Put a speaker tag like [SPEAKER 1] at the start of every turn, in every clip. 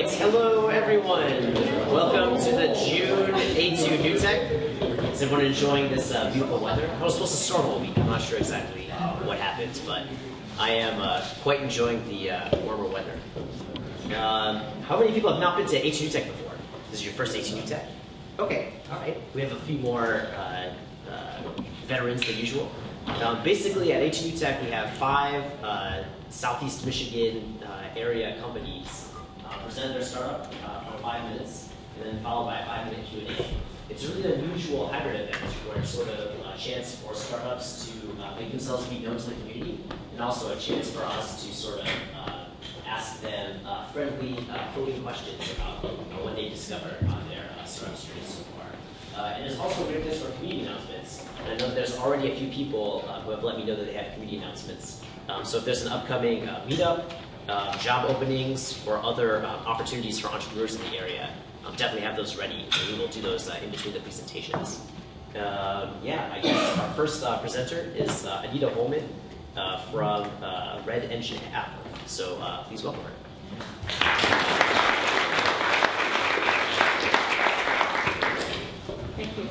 [SPEAKER 1] Alright, hello everyone. Welcome to the June A2NewTech. Is everyone enjoying this beautiful weather? I was supposed to storm all week. I'm not sure exactly what happened, but I am quite enjoying the warmer weather. How many people have not been to A2NewTech before? This is your first A2NewTech? Okay, alright. We have a few more veterans than usual. Basically, at A2NewTech, we have 5 Southeast Michigan area companies present their startup for 5 minutes, and then followed by a 5-minute Q&A. It's really an unusual hybrid event where it's sort of a chance for startups to make themselves be known to the community, and also a chance for us to sort of ask them friendly coding questions about what they discovered on their startup journey so far. And there's also a great list for community announcements. And I know that there's already a few people who have let me know that they have community announcements. So if there's an upcoming meetup, job openings, or other opportunities for entrepreneurs in the area, definitely have those ready, and we will do those in between the presentations. Yeah, I guess our first presenter is Anita Holman from Red Engine app. So please welcome her.
[SPEAKER 2] Thank you.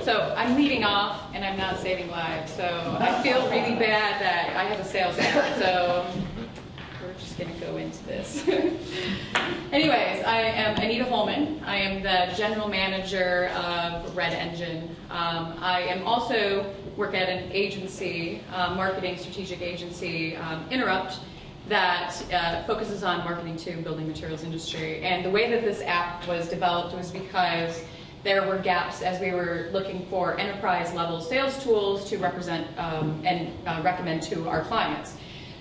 [SPEAKER 2] So I'm leading off, and I'm not saving lives. So I feel really bad that I have a sales app. So we're just going to go into this. Anyways, I am Anita Holman. I am the general manager of Red Engine. I am also work at an agency, marketing strategic agency, Interrupt, that focuses on marketing to building materials industry. And the way that this app was developed was because there were gaps as we were looking for enterprise level sales tools to represent and recommend to our clients.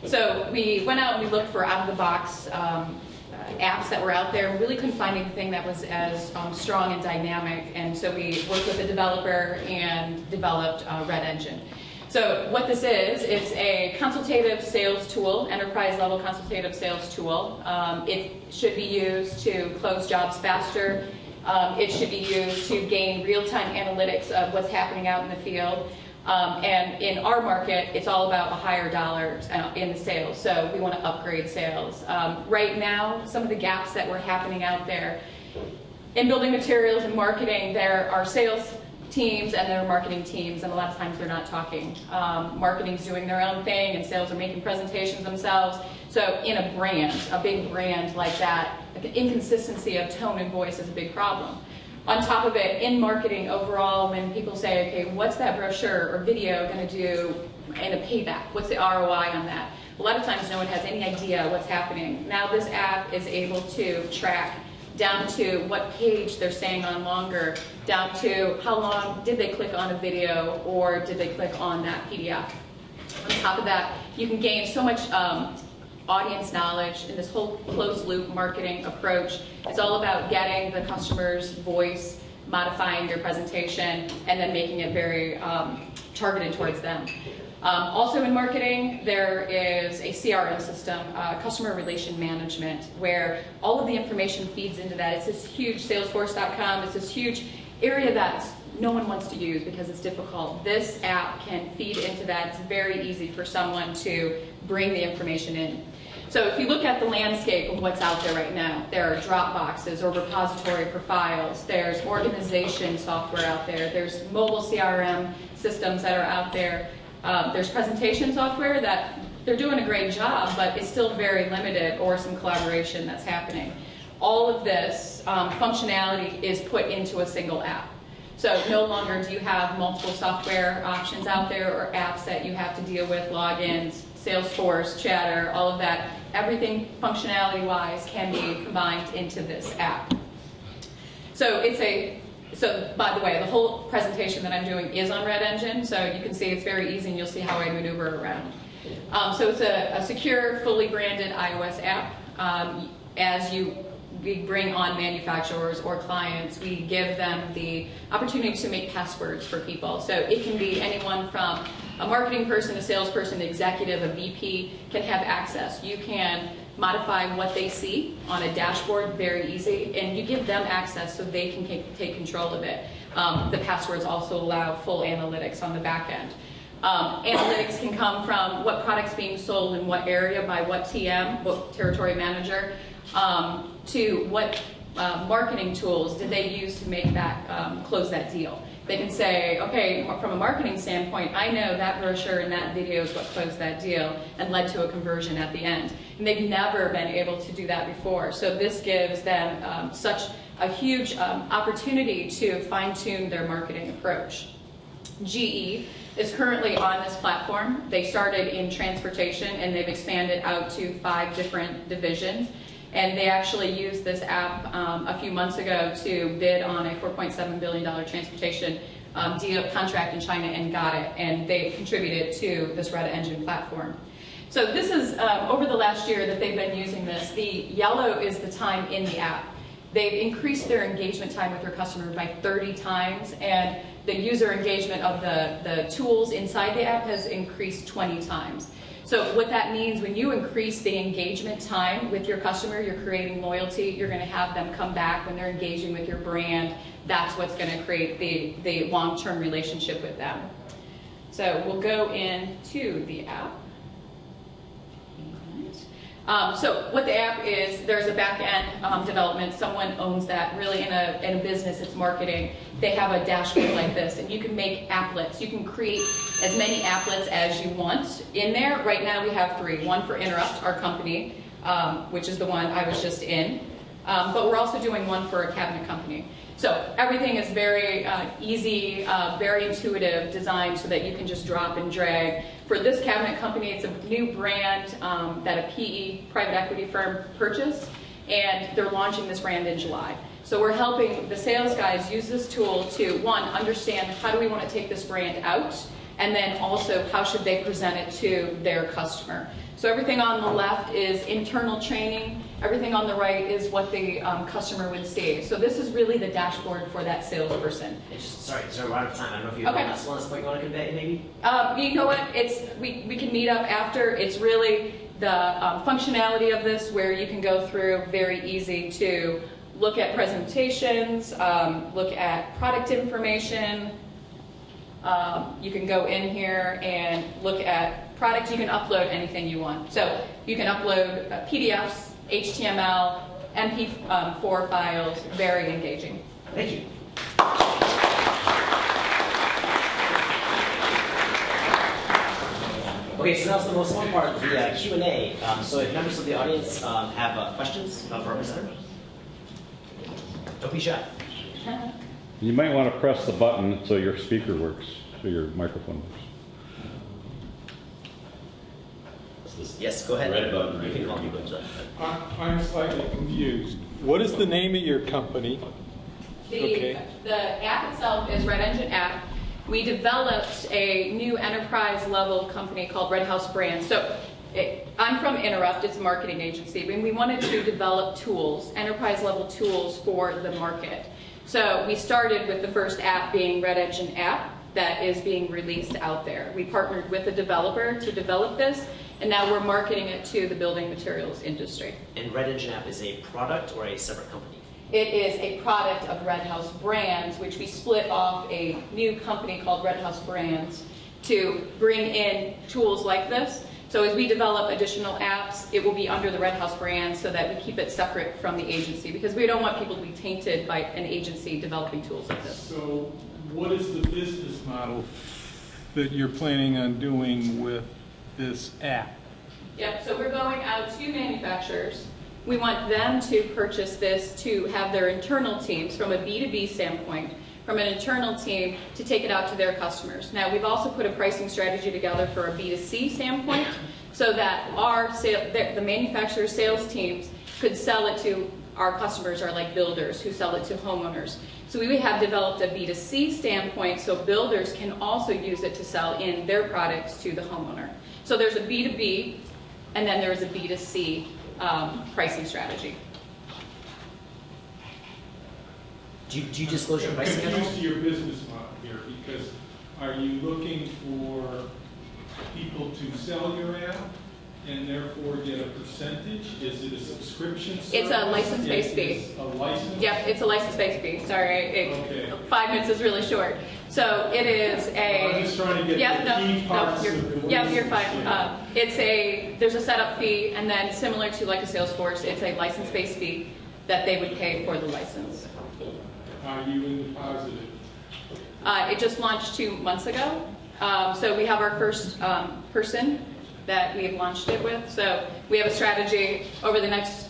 [SPEAKER 2] So we went out and we looked for out of the box apps that were out there. We really couldn't find anything that was as strong and dynamic, and so we worked with a developer and developed Red Engine. So what this is, it's a consultative sales tool, enterprise level consultative sales tool. It should be used to close jobs faster. It should be used to gain real-time analytics of what's happening out in the field. And in our market, it's all about a higher dollar in the sales, so we want to upgrade sales. Right now, some of the gaps that were happening out there in building materials and marketing, there are sales teams and there are marketing teams, and a lot of times they're not talking. Marketing's doing their own thing, and sales are making presentations themselves. So in a brand, a big brand like that, the inconsistency of tone and voice is a big problem. On top of it, in marketing overall, when people say, okay, what's that brochure or video going to do in a payback? What's the ROI on that? A lot of times no one has any idea what's happening. Now this app is able to track down to what page they're staying on longer, down to how long did they click on a video or did they click on that PDF. On top of that, you can gain so much audience knowledge in this whole closed loop marketing approach. It's all about getting the customer's voice, modifying your presentation, and then making it very targeted towards them. Also in marketing, there is a CRM system, customer relation management, where all of the information feeds into that. It's this huge Salesforce.com, it's this huge area that no one wants to use because it's difficult. This app can feed into that. It's very easy for someone to bring the information in. So if you look at the landscape of what's out there right now, there are Dropboxes or repository for files, there's organization software out there, there's mobile CRM systems that are out there, there's presentation software that they're doing a great job, but it's still very limited, or some collaboration that's happening. All of this functionality is put into a single app. So no longer do you have multiple software options out there or apps that you have to deal with, logins, Salesforce, Chatter, all of that. Everything functionality-wise can be combined into this app. So by the way, the whole presentation that I'm doing is on Red Engine, so you can see it's very easy and you'll see how I maneuver around. So it's a secure, fully branded iOS app. We bring on manufacturers or clients, we give them the opportunity to make passwords for people. So it can be anyone from a marketing person, a salesperson, an executive, a VP can have access. You can modify what they see on a dashboard, very easy, and you give them access so they can take control of it. The passwords also allow full analytics on the back end. Analytics can come from what product's being sold in what area by what TM, what territory manager, to what marketing tools did they use to make that close that deal. They can say, okay, from a marketing standpoint, I know that brochure and that video is what closed that deal and led to a conversion at the end. And they've never been able to do that before. So this gives them such a huge opportunity to fine-tune their marketing approach. GE is currently on this platform. They started in transportation and they've expanded out to 5 different divisions. And they actually used this app a few months ago to bid on a $4.7 billion transportation deal contract in China and got it. And they contributed to this Red Engine platform. So this is over the last year that they've been using this. The yellow is the time in the app. They've increased their engagement time with their customer by 30 times, and the user engagement of the tools inside the app has increased 20 times. So what that means, when you increase the engagement time with your customer, you're creating loyalty, you're going to have them come back when they're engaging with your brand. That's what's going to create the long-term relationship with them. So we'll go into the app. So what the app is, there's a back-end development. Someone owns that. Really, in a business, it's marketing. They have a dashboard like this, and you can make applets. You can create as many applets as you want in there. Right now, we have 3. One for Interrupt, our company, which is the one I was just in. But we're also doing one for a cabinet company. So everything is very easy, very intuitive, designed so that you can just drop and drag. For this cabinet company, it's a new brand that a PE, private equity firm, purchased, and they're launching this brand in July. So we're helping the sales guys use this tool to, one, understand how do we want to take this brand out, and then also how should they present it to their customer. So everything on the left is internal training. Everything on the right is what the customer would see. So this is really the dashboard for that salesperson.
[SPEAKER 1] Sorry, we're out of time. I don't know if you have one last point you want to convey, maybe?
[SPEAKER 2] You know what? We can meet up after. It's really the functionality of this where you can go through, very easy to look at presentations, look at product information. You can go in here and look at products. You can upload anything you want. So you can upload PDFs, HTML, MP4 files, very engaging.
[SPEAKER 1] Thank you. Okay, so now's the most fun part, the Q&A. So if members of the audience have questions for our presenter, don't be shy.
[SPEAKER 3] You might want to press the button so your speaker works, so your microphone works.
[SPEAKER 1] Yes, go ahead.
[SPEAKER 4] Red button.
[SPEAKER 1] You can call me.
[SPEAKER 4] I'm slightly confused. What is the name of your company?
[SPEAKER 2] The app itself is Red Engine app. We developed a new enterprise level company called Red House Brand. So I'm from Interrupt, it's a marketing agency, and we wanted to develop tools, enterprise level tools for the market. So we started with the first app being Red Engine app that is being released out there. We partnered with a developer to develop this, and now we're marketing it to the building materials industry.
[SPEAKER 1] And Red Engine app is a product or a separate company?
[SPEAKER 2] It is a product of Red House Brands, which we split off a new company called Red House Brands to bring in tools like this. So as we develop additional apps, it will be under the Red House brand so that we keep it separate from the agency, because we don't want people to be tainted by an agency developing tools like this.
[SPEAKER 4] So what is the business model that you're planning on doing with this app?
[SPEAKER 2] Yep, so we're going out to manufacturers. We want them to purchase this to have their internal teams, from a B2B standpoint, from an internal team to take it out to their customers. Now, we've also put a pricing strategy together for a B2C standpoint so that the manufacturer sales teams could sell it to our customers, are like builders who sell it to homeowners. So we have developed a B2C standpoint so builders can also use it to sell in their products to the homeowner. So there's a B2B and then there's a B2C pricing strategy.
[SPEAKER 1] Do you disclose your pricing?
[SPEAKER 4] I'm confused to your business model here, because are you looking for people to sell your app and therefore get a percentage? Is it a subscription service?
[SPEAKER 2] It's a license-based fee.
[SPEAKER 4] A license?
[SPEAKER 2] Yep, it's a license-based fee. Sorry,
[SPEAKER 4] Okay.
[SPEAKER 2] 5 minutes is really short. So it is a.
[SPEAKER 4] I'm just trying to get the key parts of the
[SPEAKER 2] you're fine.
[SPEAKER 4] license.
[SPEAKER 2] There's a setup fee, and then similar to like a Salesforce, it's a license-based fee that they would pay for the license.
[SPEAKER 4] Are you in the positive?
[SPEAKER 2] It just launched 2 months ago. So we have our first person that we have launched it with. So we have a strategy over the next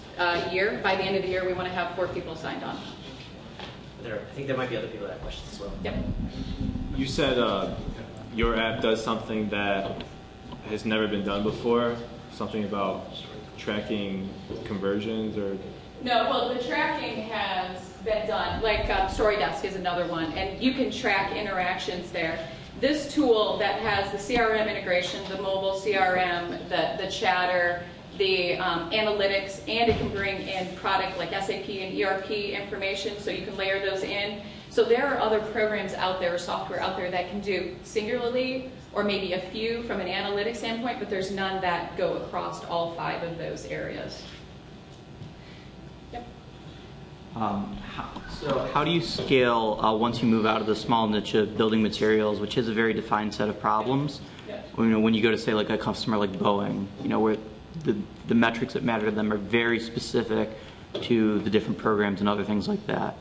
[SPEAKER 2] year. By the end of the year, we want to have 4 people signed on.
[SPEAKER 1] I think there might be other people that have questions as well.
[SPEAKER 2] Yep.
[SPEAKER 5] You said your app does something that has never been done before, something about tracking conversions or...
[SPEAKER 2] No, well, the tracking has been done. Like StoryDesk is another one, and you can track interactions there. This tool that has the CRM integration, the mobile CRM, the chatter, the analytics, and it can bring in product like SAP and ERP information, so you can layer those in. So there are other programs out there, or software out there that can do singularly, or maybe a few from an analytics standpoint, but there's none that go across all 5 of those areas. Yep.
[SPEAKER 6] So how do you scale once you move out of the small niche of building materials, which is a very defined set of problems?
[SPEAKER 2] Yeah.
[SPEAKER 6] When you go to say like a customer like Boeing, where the metrics that matter to them are very specific to the different programs and other things like that.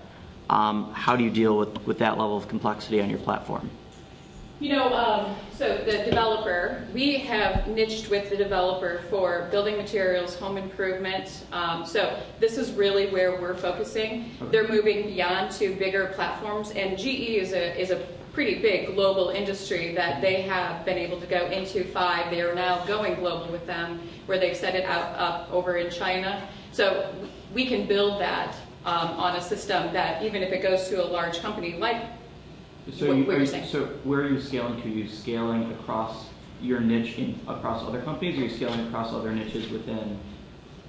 [SPEAKER 6] How do you deal with that level of complexity on your platform?
[SPEAKER 2] So the developer, we have niched with the developer for building materials, home improvement. So this is really where we're focusing.
[SPEAKER 6] Okay.
[SPEAKER 2] They're moving beyond to bigger platforms, and GE is a pretty big global industry that they have been able to go into 5. They are now going global with them, where they've set it up over in China. So we can build that on a system that even if it goes to a large company like
[SPEAKER 6] So
[SPEAKER 2] So
[SPEAKER 6] where are you scaling to? Are you scaling across your niche across other companies, or are you scaling across other niches within?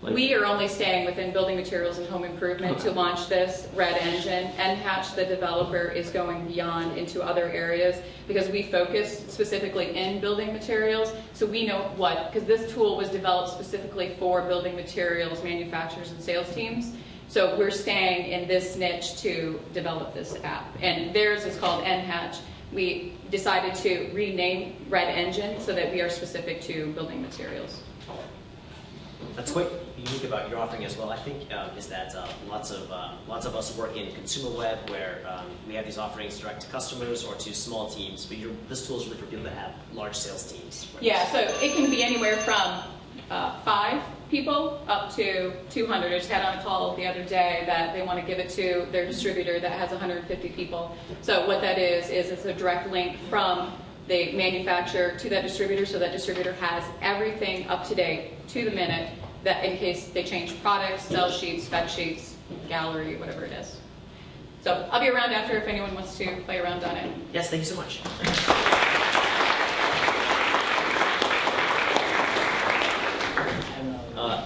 [SPEAKER 2] we are only staying within building materials and home improvement to launch this Red Engine. NHatch, the developer, is going beyond into other areas because we focus specifically in building materials. So we know because this tool was developed specifically for building materials manufacturers and sales teams. So we're staying in this niche to develop this app. And theirs is called NHatch. We decided to rename Red Engine so that we are specific to building materials.
[SPEAKER 1] That's quite unique about your offering as well, I think, is that lots of us work in consumer web where we have these offerings direct to customers or to small teams, but this tool is really for people that have large sales teams. Right?
[SPEAKER 2] Yeah, so it can be anywhere from 5 people up to 200. I just had on a call the other day that they want to give it to their distributor that has 150 people. So what that is it's a direct link from the manufacturer to that distributor, so that distributor has everything up to date, to the minute, that in case they change products, sell sheets, spec sheets, gallery, whatever it is. So I'll be around after if anyone wants to play around on it.
[SPEAKER 1] Yes, thank you so much.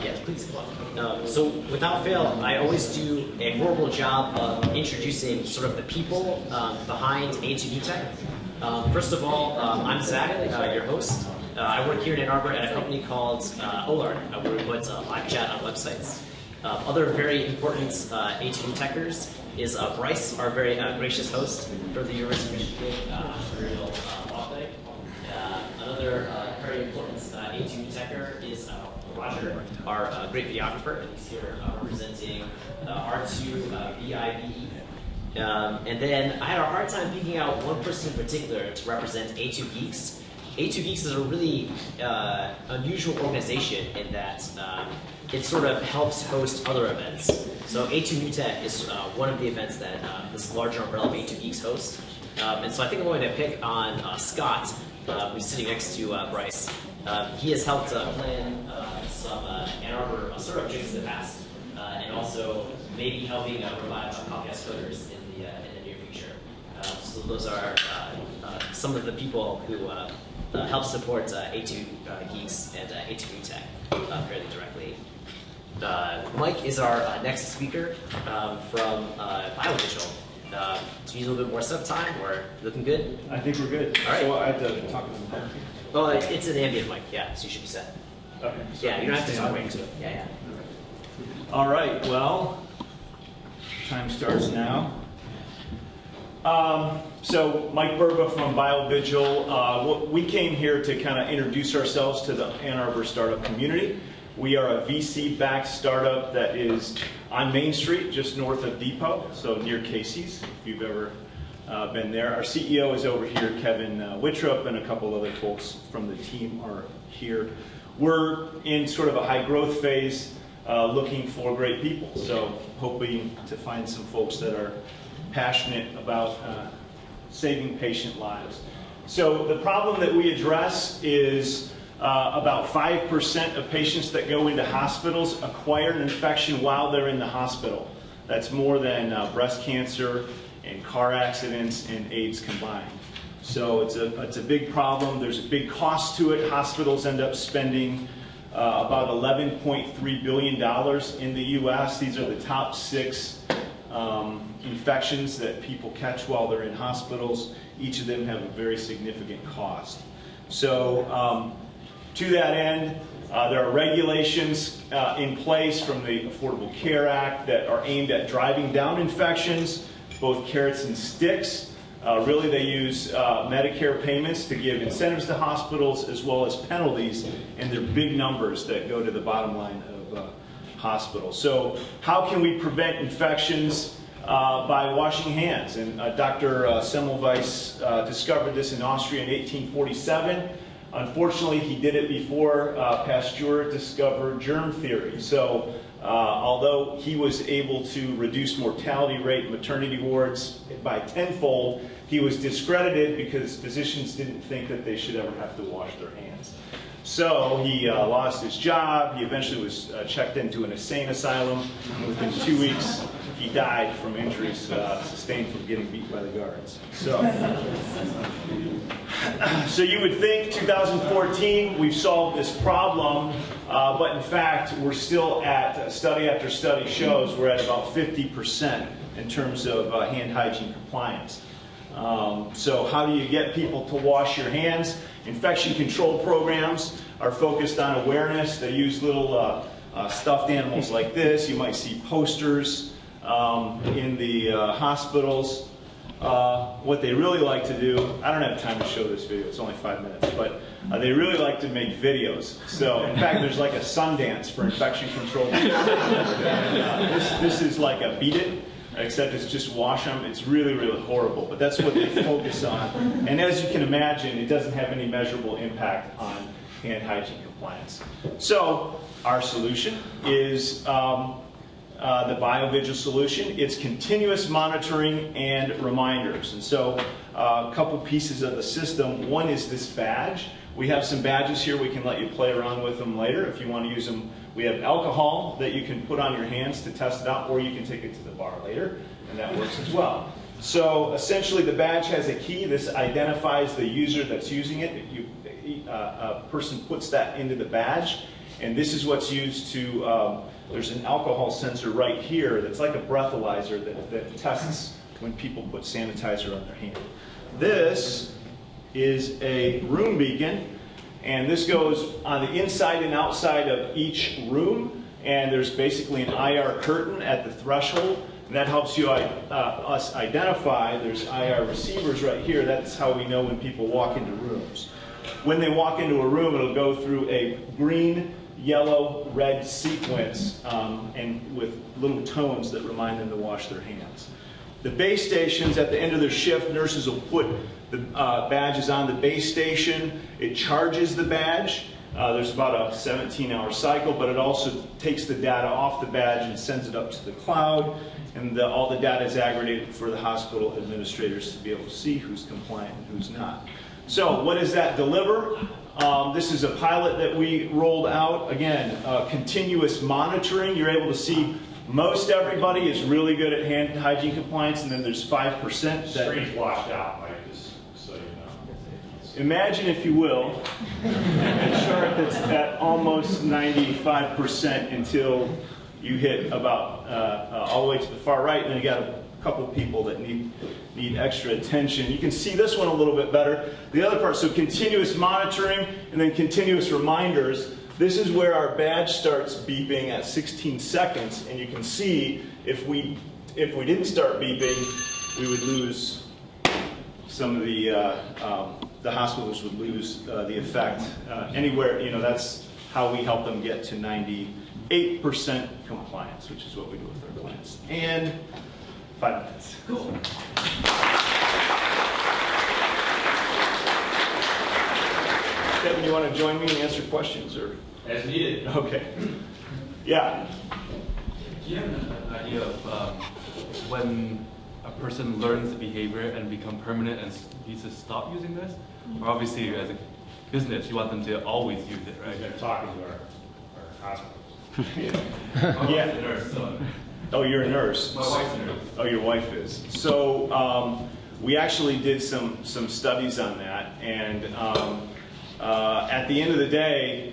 [SPEAKER 1] Yes, please come on. So without fail, I always do a horrible job of introducing sort of the people behind A2NewTech. First of all, I'm Zach, your host. I work here in Ann Arbor at a company called Olard, where we put live chat on websites. Other very important A2NewTechers is Bryce, our very gracious host for the University of Michigan Rayle law clinic. Another very important A2NewTecher is Roger, our great videographer, and he's here representing R2 BIVE. And then I had a hard time picking out one person in particular to represent A2 Geeks. A2 Geeks is a really unusual organization in that it sort of helps host other events. So A2NewTech is one of the events that this larger umbrella of A2 Geeks hosts. And so I think I'm going to pick on Scott, who's sitting next to Bryce. He has helped plan some Ann Arbor startup drinks in the past, and also maybe helping provide podcast coders in the near future. So those are some of the people who help support A2 Geeks and A2NewTech fairly directly. Mike is our next speaker from BioVIGIL. Do you need a little bit more setup time, or looking good?
[SPEAKER 7] I think we're good.
[SPEAKER 1] All right.
[SPEAKER 7] So I have to talk to them.
[SPEAKER 1] Well, it's an ambient mic, yeah, so you should be set.
[SPEAKER 7] Okay. So
[SPEAKER 1] Yeah, you don't have to
[SPEAKER 7] stay
[SPEAKER 1] talk
[SPEAKER 7] on.
[SPEAKER 1] right into it. Yeah.
[SPEAKER 7] All right. Well, time starts now. So Mike Burba from BIOVIGIL. We came here to kind of introduce ourselves to the Ann Arbor startup community. We are a VC-backed startup that is on Main Street, just north of Depot, so near Casey's, if you've ever been there. Our CEO is over here, Kevin Wittrup, and a couple other folks from the team are here. We're in sort of a high growth phase, looking for great people. So hoping to find some folks that are passionate about saving patient lives. So the problem that we address is about 5% of patients that go into hospitals acquire an infection while they're in the hospital. That's more than breast cancer and car accidents and AIDS combined. So it's a big problem. There's a big cost to it. Hospitals end up spending about $11.3 billion in the US. These are the top 6 infections that people catch while they're in hospitals. Each of them have a very significant cost. So to that end, there are regulations in place from the Affordable Care Act that are aimed at driving down infections, both carrots and sticks. Really, they use Medicare payments to give incentives to hospitals as well as penalties, and they're big numbers that go to the bottom line of hospitals. So how can we prevent infections? By washing hands. And Dr. Semmelweis discovered this in Austria in 1847. Unfortunately, he did it before Pasteur discovered germ theory. So although he was able to reduce mortality rate in maternity wards by tenfold, he was discredited because physicians didn't think that they should ever have to wash their hands. So he lost his job. He eventually was checked into an insane asylum. And within 2 weeks, he died from injuries sustained from getting beat by the guards. So you would think 2014 we've solved this problem, but in fact we're still at, study after study shows, we're at about 50% in terms of hand hygiene compliance. So how do you get people to wash your hands? Infection control programs are focused on awareness. They use little stuffed animals like this. You might see posters in the hospitals. What they really like to do, I don't have time to show this video, it's only 5 minutes, but they really like to make videos. So in fact, there's like a Sundance for infection control. This is like a Beat It, except it's just wash them. It's really, really horrible, but that's what they focus on. And as you can imagine, it doesn't have any measurable impact on hand hygiene compliance. So our solution is the BIOVIGIL solution. It's continuous monitoring and reminders. And so a couple pieces of the system. One is this badge. We have some badges here. We can let you play around with them later if you want to use them. We have alcohol that you can put on your hands to test it out, or you can take it to the bar later, and that works as well. So essentially the badge has a key. This identifies the user that's using it. A person puts that into the badge, and this is what's used to, there's an alcohol sensor right here that's like a breathalyzer that tests when people put sanitizer on their hand. This is a room beacon, and this goes on the inside and outside of each room, and there's basically an IR curtain at the threshold, and that helps you us identify. There's IR receivers right here. That's how we know when people walk into rooms. When they walk into a room, it'll go through a green, yellow, red sequence, and with little tones that remind them to wash their hands. The base stations, at the end of their shift, nurses will put the badges on the base station. It charges the badge. There's about a 17-hour cycle, but it also takes the data off the badge and sends it up to the cloud, and all the data is aggregated for the hospital administrators to be able to see who's compliant and who's not. So what does that deliver? This is a pilot that we rolled out. Again, continuous monitoring. You're able to see most everybody is really good at hand hygiene compliance, and then there's 5% that...
[SPEAKER 8] Screen's washed out, Mike, just so you know.
[SPEAKER 7] Imagine, if you will, a chart that's at almost 95% until you hit about all the way to the far right, and then you got a couple people that need extra attention. You can see this one a little bit better. The other part, so continuous monitoring and then continuous reminders. This is where our badge starts beeping at 16 seconds, and you can see if we didn't start beeping, we would lose some of the hospitals would lose the effect. Anywhere, that's how we help them get to 98% compliance, which is what we do with our clients. And 5 minutes. Cool. Kevin, you want to join me and answer questions, or?
[SPEAKER 8] As needed.
[SPEAKER 7] Okay. Yeah.
[SPEAKER 9] Do you have an idea of when a person learns the behavior and become permanent and needs to stop using this? Or obviously, as a business, you want them to always use it, right?
[SPEAKER 8] We've been talking to our hospitals.
[SPEAKER 7] Yeah.
[SPEAKER 9] I'm a nurse, so
[SPEAKER 7] Oh, you're a nurse.
[SPEAKER 9] my wife's a nurse.
[SPEAKER 7] Oh, your wife is. So we actually did some studies on that, and at the end of the day,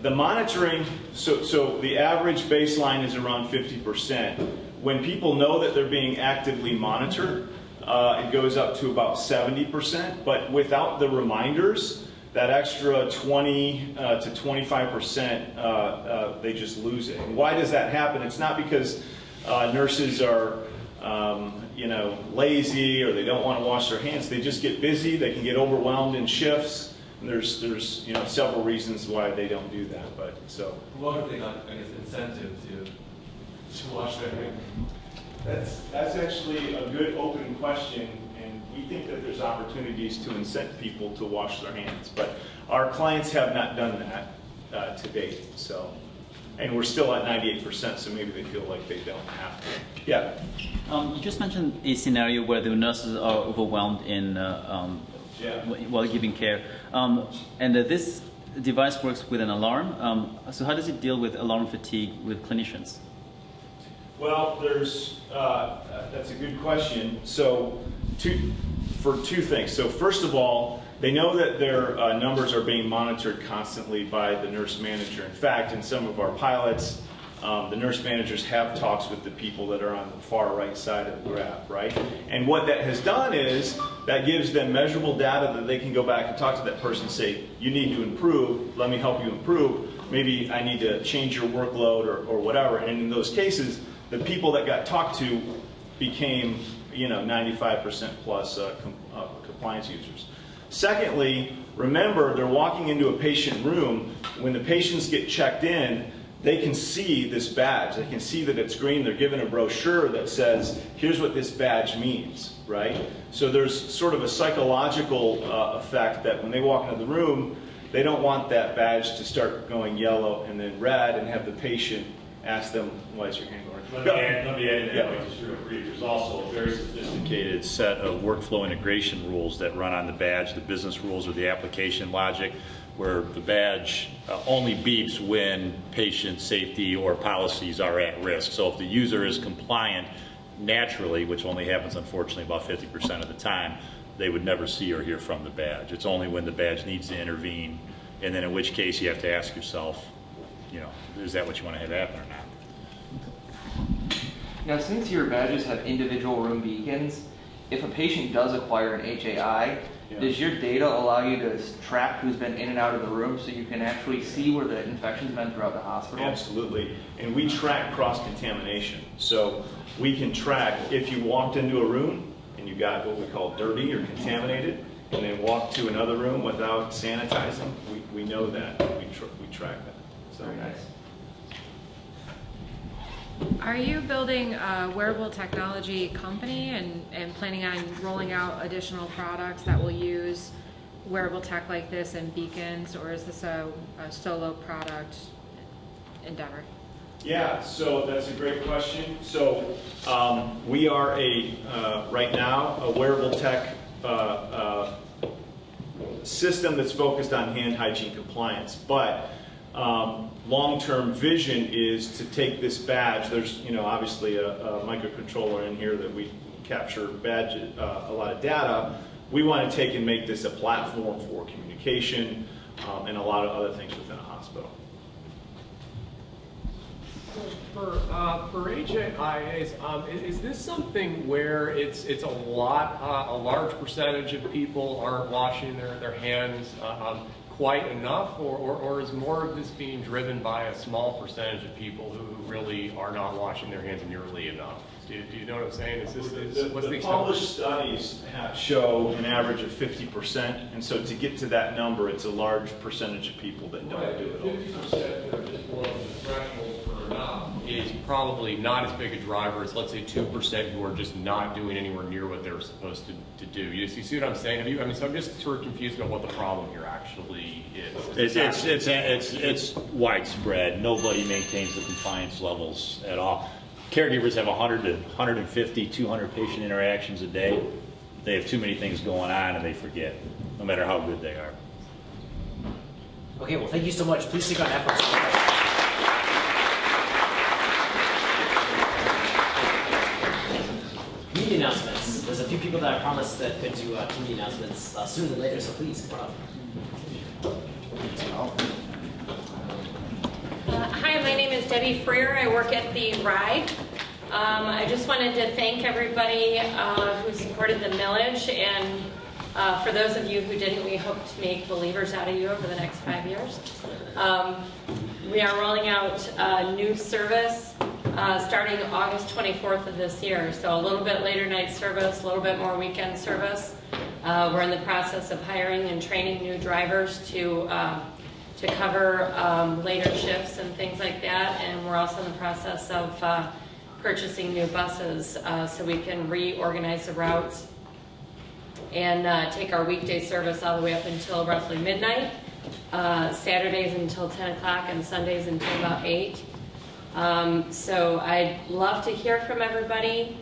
[SPEAKER 7] the monitoring, so the average baseline is around 50%. When people know that they're being actively monitored, it goes up to about 70%, but without the reminders, that extra 20 to 25%, they just lose it. And why does that happen? It's not because nurses are lazy or they don't want to wash their hands. They just get busy, they can get overwhelmed in shifts. And there's several reasons why they don't do that, but so.
[SPEAKER 9] What if they got, I guess, incentive to wash their hands?
[SPEAKER 7] That's actually a good open question, and we think that there's opportunities to incent people to wash their hands, but our clients have not done that to date. So, and we're still at 98%, so maybe they feel like they don't have to. Yeah.
[SPEAKER 10] You just mentioned a scenario where the nurses are overwhelmed in while giving care, and this device works with an alarm. So how does it deal with alarm fatigue with clinicians?
[SPEAKER 7] Well, that's a good question. So, for two things. So, first of all, they know that their numbers are being monitored constantly by the nurse manager. In fact, in some of our pilots, the nurse managers have talks with the people that are on the far right side of the graph, right? And what that has done is that gives them measurable data that they can go back and talk to that person and say, you need to improve, let me help you improve. Maybe I need to change your workload or whatever. And in those cases, the people that got talked to became 95% plus compliance users. Secondly, remember, they're walking into a patient room. When the patients get checked in, they can see this badge. They can see that it's green. They're given a brochure that says, here's what this badge means, right? So there's sort of a psychological effect that when they walk into the room, they don't want that badge to start going yellow and then red and have the patient ask them, why is your hand going?
[SPEAKER 8] Let me add to that, just real brief. There's also a very sophisticated set of workflow integration rules that run on the badge, the business rules or the application logic, where the badge only beeps when patient safety or policies are at risk. So if the user is compliant naturally, which only happens unfortunately about 50% of the time, they would never see or hear from the badge. It's only when the badge needs to intervene, and then in which case you have to ask yourself, is that what you want to have happen or not?
[SPEAKER 11] Now, since your badges have individual room beacons, if a patient does acquire an HAI, does your data allow you to track who's been in and out of the room so you can actually see where the infection's been throughout the hospital?
[SPEAKER 7] Absolutely. And we track cross-contamination. So we can track if you walked into a room and you got what we call dirty or contaminated, and then walked to another room without sanitizing, we know that. We track that. So.
[SPEAKER 11] Very nice.
[SPEAKER 12] Are you building a wearable technology company and planning on rolling out additional products that will use wearable tech like this and beacons, or is this a solo product endeavor?
[SPEAKER 7] Yeah, so that's a great question. So we are right now, a wearable tech system that's focused on hand hygiene compliance, but long-term vision is to take this badge. There's, obviously a microcontroller in here that we capture a lot of data. We want to take and make this a platform for communication and a lot of other things within a hospital.
[SPEAKER 13] For HIAs, is this something where it's a large percentage of people aren't washing their hands quite enough, or is more of this being driven by a small percentage of people who really are not washing their hands nearly enough? Do you know what I'm saying?
[SPEAKER 7] The published studies show an average of 50%, and so to get to that number, it's a large percentage of people that don't do it all.
[SPEAKER 13] 50% that are just below the threshold for enough is probably not as big a driver as, let's say, 2% who are just not doing anywhere near what they're supposed to do. You see what I'm saying? So I'm just sort of confused about what the problem here actually is.
[SPEAKER 8] It's widespread. Nobody maintains the compliance levels at all. Caregivers have 100 to 150, 200 patient interactions a day. They have too many things going on and they forget, no matter how good they are.
[SPEAKER 1] Okay, well, thank you so much. Please stick on efforts. Community announcements. There's a few people that I promised that could do community announcements sooner than later, so please come on up.
[SPEAKER 14] Hi, my name is Debbie Freer. I work at the RIDE. I just wanted to thank everybody who supported the millage, and for those of you who didn't, we hope to make believers out of you over the next 5 years. We are rolling out a new service starting August 24th of this year, so a little bit later night service, a little bit more weekend service. We're in the process of hiring and training new drivers to cover later shifts and things like that, and we're also in the process of purchasing new buses so we can reorganize the routes and take our weekday service all the way up until roughly midnight, Saturdays until 10 o'clock, and Sundays until about 8. So I'd love to hear from everybody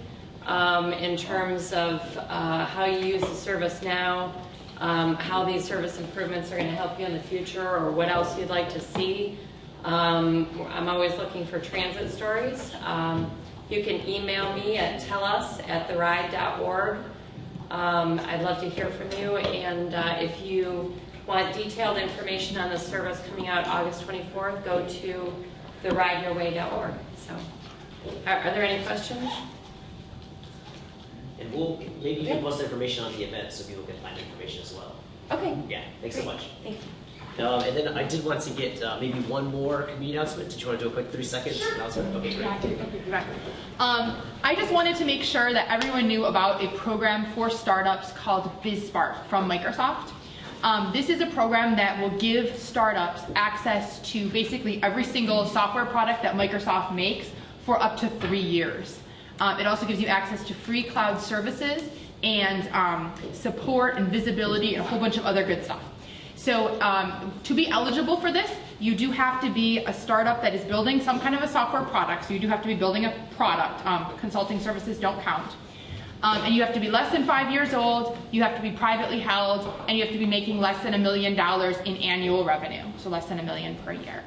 [SPEAKER 14] in terms of how you use the service now, how these service improvements are going to help you in the future, or what else you'd like to see. I'm always looking for transit stories. You can email me at tellus@theride.org. I'd love to hear from you, and if you want detailed information on the service coming out August 24th, go to therideyourway.org. So, are there any questions?
[SPEAKER 1] And we'll maybe you can post information on the event so people can find information as well.
[SPEAKER 14] Okay.
[SPEAKER 1] Yeah, thanks so much.
[SPEAKER 14] Thank you.
[SPEAKER 1] And then I did want to get maybe one more community announcement. Did you want to do a quick 3-second announcement? Okay, great.
[SPEAKER 15] I just wanted to make sure that everyone knew about a program for startups called BizSpark from Microsoft. This is a program that will give startups access to basically every single software product that Microsoft makes for up to 3 years. It also gives you access to free cloud services and support and visibility and a whole bunch of other good stuff. So to be eligible for this, you do have to be a startup that is building some kind of a software product. So you do have to be building a product. Consulting services don't count. And you have to be less than 5 years old, you have to be privately held, and you have to be making less than $1 million in annual revenue. So less than $1 million per year.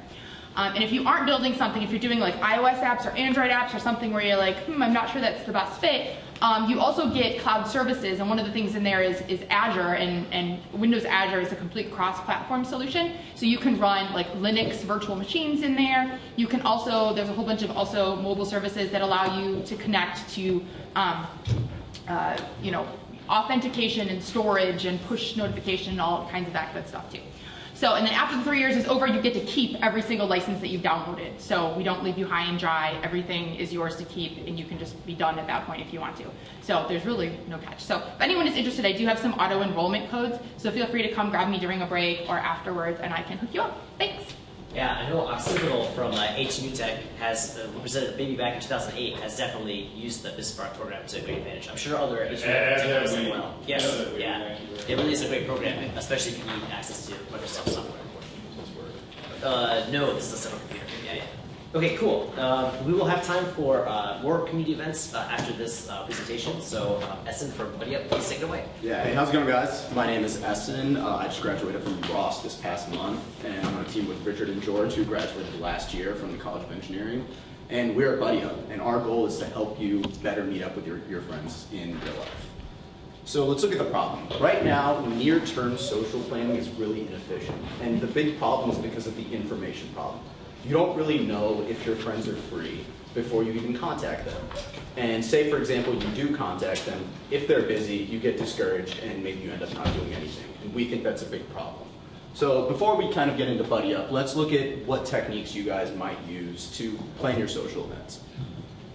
[SPEAKER 15] And if you aren't building something, if you're doing like iOS apps or Android apps or something where you're like, I'm not sure that's the best fit, you also get cloud services, and one of the things in there is Azure, and Windows Azure is a complete cross-platform solution. So you can run like Linux virtual machines in there. You can also, there's a whole bunch of also mobile services that allow you to connect to, authentication and storage and push notification and all kinds of that good stuff too. So, and then after the 3 years is over, you get to keep every single license that you've downloaded. So we don't leave you high and dry. Everything is yours to keep, and you can just be done at that point if you want to. So there's really no catch. So if anyone is interested, I do have some auto enrollment codes. So feel free to come grab me during a break or afterwards, and I can hook you up. Thanks.
[SPEAKER 1] Yeah, I know Occidental from A2NewTech has represented Baby back in 2008 has definitely used the BizSpark program to a great advantage. I'm sure other A2NewTech have as well. Yes, yeah. It really is a great program, especially if you need access to Microsoft software. No, this is a separate computer. Yeah. Okay, cool. We will have time for more community events after this presentation. So, Ahsan from BuddyUp, please take it away.
[SPEAKER 16] Yeah, hey, how's it going, guys? My name is Ahsan. I just graduated from Ross this past month, and I'm on a team with Richard and George, who graduated last year from the College of Engineering. And we're at BuddyUp, and our goal is to help you better meet up with your friends in real life. So let's look at the problem. Right now, near-term social planning is really inefficient, and the big problem is because of the information problem. You don't really know if your friends are free before you even contact them. And say, for example, you do contact them. If they're busy, you get discouraged, and maybe you end up not doing anything. And we think that's a big problem. So before we kind of get into BuddyUp, let's look at what techniques you guys might use to plan your social events.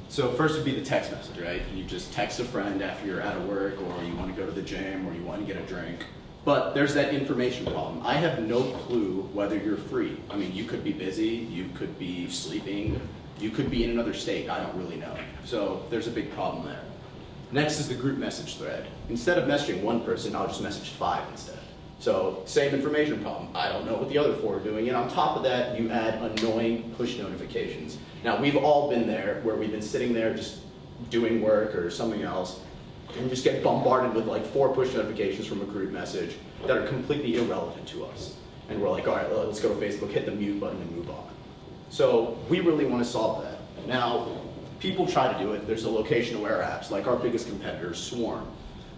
[SPEAKER 16] So first would be the text message, right? You just text a friend after you're out of work, or you want to go to the gym, or you want to get a drink. But there's that information problem. I have no clue whether you're free. I mean, you could be busy, you could be sleeping, you could be in another state, I don't really know. So there's a big problem there. Next is the group message thread. Instead of messaging one person, I'll just message 5 instead. So same information problem. I don't know what the other 4 are doing. And on top of that, you add annoying push notifications. Now, we've all been there where we've been sitting there just doing work or something else, and just get bombarded with like 4 push notifications from a group message that are completely irrelevant to us. And we're like, all right, let's go to Facebook, hit the mute button and move on. So we really want to solve that. Now, people try to do it. There's the location-aware apps, like our biggest competitors, Swarm.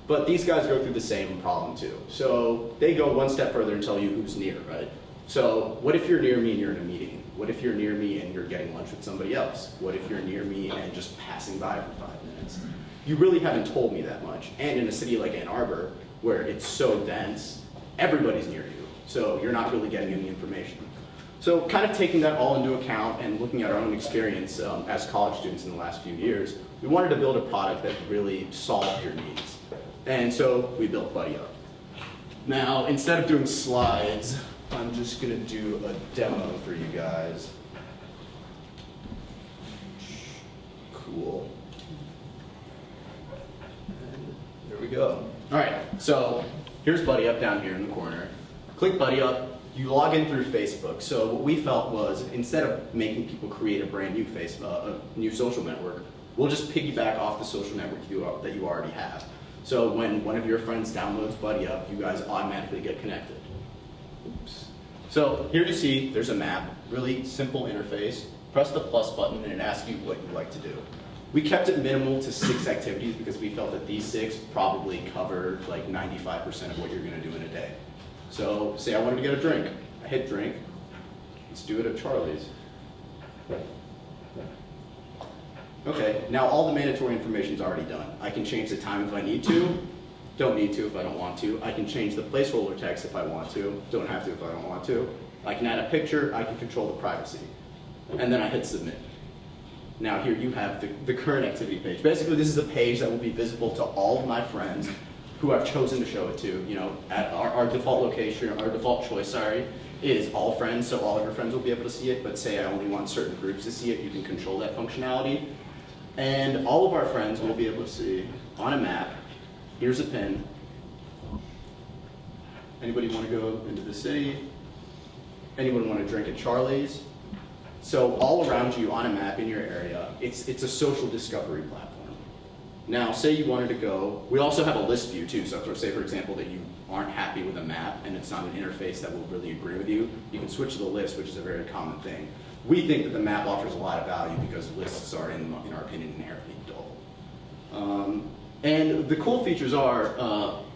[SPEAKER 16] But these guys go through the same problem too. So they go one step further and tell you who's near, right? So what if you're near me and you're in a meeting? What if you're near me and you're getting lunch with somebody else? What if you're near me and just passing by for 5 minutes? You really haven't told me that much. And in a city like Ann Arbor, where it's so dense, everybody's near you. So you're not really getting any information. So kind of taking that all into account and looking at our own experience as college students in the last few years, we wanted to build a product that really solved your needs. And so we built BuddyUp. Now, instead of doing slides, I'm just going to do a demo for you guys. Cool. And there we go. All right, so here's BuddyUp down here in the corner. Click BuddyUp. You log in through Facebook. So what we felt was, instead of making people create a brand new a new social network, we'll just piggyback off the social network that you already have. So when one of your friends downloads BuddyUp, you guys automatically get connected. Oops. So here you see there's a map, really simple interface. Press the plus button and it asks you what you like to do. We kept it minimal to 6 activities because we felt that these 6 probably covered like 95% of what you're going to do in a day. So say I wanted to get a drink. I hit drink. Let's do it at Charlie's. Okay, now all the mandatory information is already done. I can change the time if I need to, don't need to if I don't want to. I can change the placeholder text if I want to, don't have to if I don't want to. I can add a picture, I can control the privacy. And then I hit submit. Now here you have the current activity page. Basically this is a page that will be visible to all of my friends who I've chosen to show it to. You know, at our default location, our default choice, is all friends, so all of your friends will be able to see it, but say I only want certain groups to see it, you can control that functionality. And all of our friends will be able to see on a map, here's a pin. Anybody want to go into the city? Anyone want to drink at Charlie's? So all around you on a map in your area, it's a social discovery platform. Now, say you wanted to go, we also have a list view too, so say for example that you aren't happy with a map and it's not an interface that will really agree with you, you can switch to the list, which is a very common thing. We think that the map offers a lot of value because lists are, in our opinion, inherently dull. And the cool features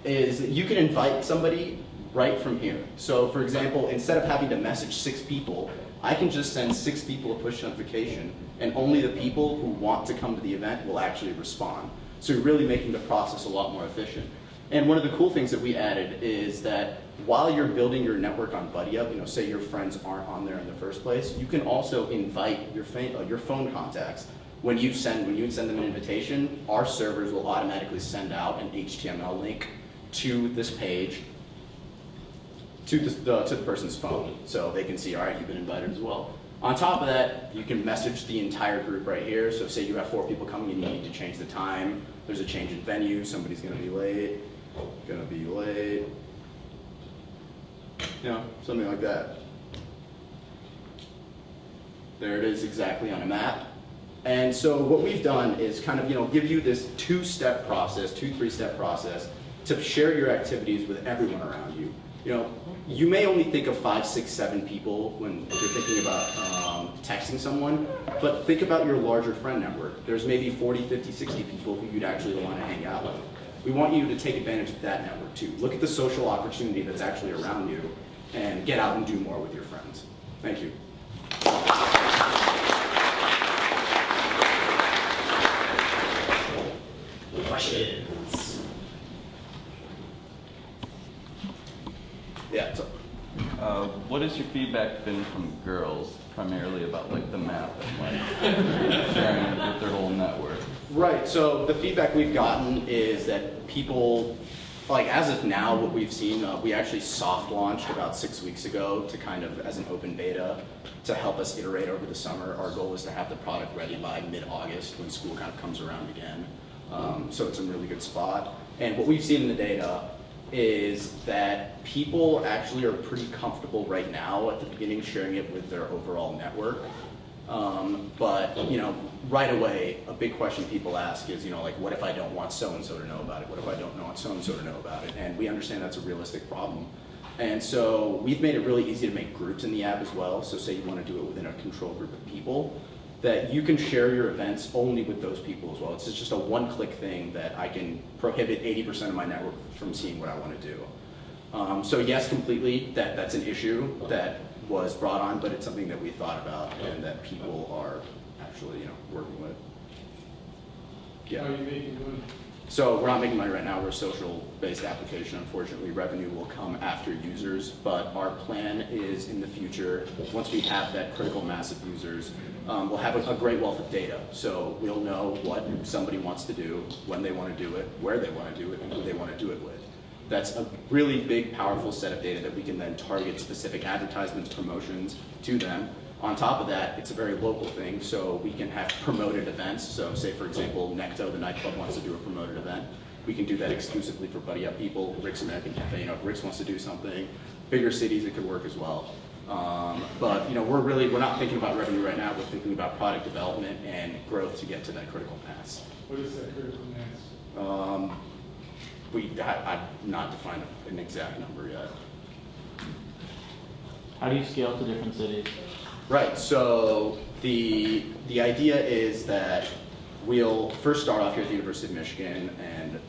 [SPEAKER 16] is that you can invite somebody right from here. So for example, instead of having to message 6 people, I can just send 6 people a push notification, and only the people who want to come to the event will actually respond. So you're really making the process a lot more efficient. And one of the cool things that we added is that while you're building your network on BuddyUp, say your friends aren't on there in the first place, you can also invite your phone contacts. When you send them an invitation, our servers will automatically send out an HTML link to this page to the person's phone, so they can see, all right, you've been invited as well. On top of that, you can message the entire group right here. So say you have 4 people coming and you need to change the time. There's a change in venue. Somebody's going to be late. Something like that. There it is exactly on a map. And so what we've done is kind of, give you this 2-step process, 3-step process to share your activities with everyone around you. You may only think of 5, 6, 7 people when you're thinking about texting someone, but think about your larger friend network. There's maybe 40, 50, 60 people who you'd actually want to hang out with. We want you to take advantage of that network too. Look at the social opportunity that's actually around you and get out and do more with your friends. Thank you. Questions? Yeah, so
[SPEAKER 17] feedback been from girls, primarily about like the map and like sharing it with their whole network?
[SPEAKER 16] Right, so the feedback we've gotten is that people, like as of now, what we've seen, we actually soft launched about 6 weeks ago to kind of as an open beta to help us iterate over the summer. Our goal is to have the product ready by mid-August when school kind of comes around again. So it's a really good spot. And what we've seen in the data is that people actually are pretty comfortable right now at the beginning sharing it with their overall network. But, you know, right away, a big question people ask is, you know, like, what if I don't want so-and-so to know about it? What if I don't want so-and-so to know about it? And we understand that's a realistic problem. And so we've made it really easy to make groups in the app as well. So say you want to do it within a control group of people, that you can share your events only with those people as well. It's just a one-click thing that I can prohibit 80% of my network from seeing what I want to do. So yes, completely, that's an issue that was brought on, but it's something that we thought about and that people are actually, you know, working with. Yeah.
[SPEAKER 4] How are you making money?
[SPEAKER 16] So we're not making money right now. We're a social-based application. Unfortunately, revenue will come after users, but our plan is in the future, once we have that critical mass of users, we'll have a great wealth of data. So we'll know what somebody wants to do, when they want to do it, where they want to do it, and who they want to do it with. That's a really big, powerful set of data that we can then target specific advertisements, promotions to them. On top of that, it's a very local thing, so we can have promoted events. So say, for example, Necto, the nightclub, wants to do a promoted event. We can do that exclusively for BuddyUp people. Rick's American Cafe, you know, if Rick's wants to do something, bigger cities, it could work as well. But, you know, we're not thinking about revenue right now. We're thinking about product development and growth to get to that critical mass.
[SPEAKER 4] What is that critical mass?
[SPEAKER 16] I've not defined an exact number yet.
[SPEAKER 6] How do you scale to different cities?
[SPEAKER 16] Right, so the idea is that we'll first start off here at the University of Michigan, and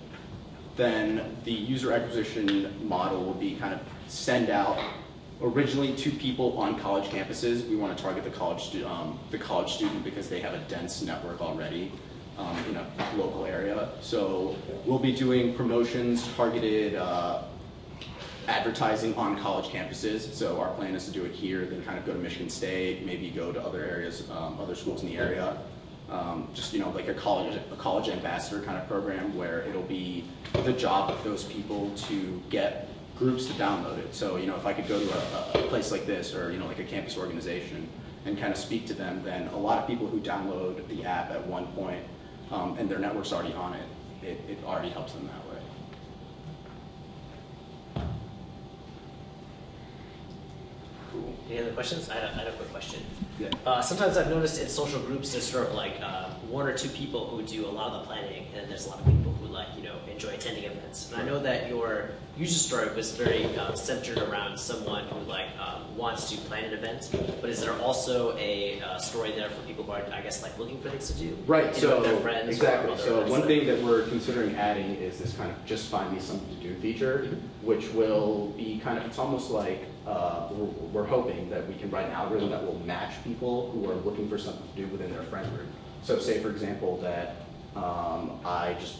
[SPEAKER 16] then the user acquisition model will be kind of send out originally to people on college campuses. We want to target the college student because they have a dense network already in a local area. So we'll be doing promotions, targeted advertising on college campuses. So our plan is to do it here, then kind of go to Michigan State, maybe go to other areas, other schools in the area. Just, you know, like a college ambassador kind of program where it'll be the job of those people to get groups to download it. So, you know, if I could go to a place like this, or, you know, like a campus organization and kind of speak to them, then a lot of people who download the app at one point and their network's already on it, it already helps them that way.
[SPEAKER 1] Cool. Any other questions? I had a quick question.
[SPEAKER 16] Yeah.
[SPEAKER 1] Sometimes I've noticed in social groups there's sort of like one or two people who do a lot of the planning, and there's a lot of people who like, you know, enjoy attending events. And I know that your user story was very centered around someone who like wants to plan an event, but is there also a story there for people who are, I guess, like looking for things to do?
[SPEAKER 16] Right, so
[SPEAKER 1] their friends
[SPEAKER 16] exactly.
[SPEAKER 1] or
[SPEAKER 16] So
[SPEAKER 1] other
[SPEAKER 16] one thing that we're considering adding is this kind of just find me something to do feature, which will be kind of, it's almost like we're hoping that we can write an algorithm that will match people who are looking for something to do within their friend group. So say, for example, that I just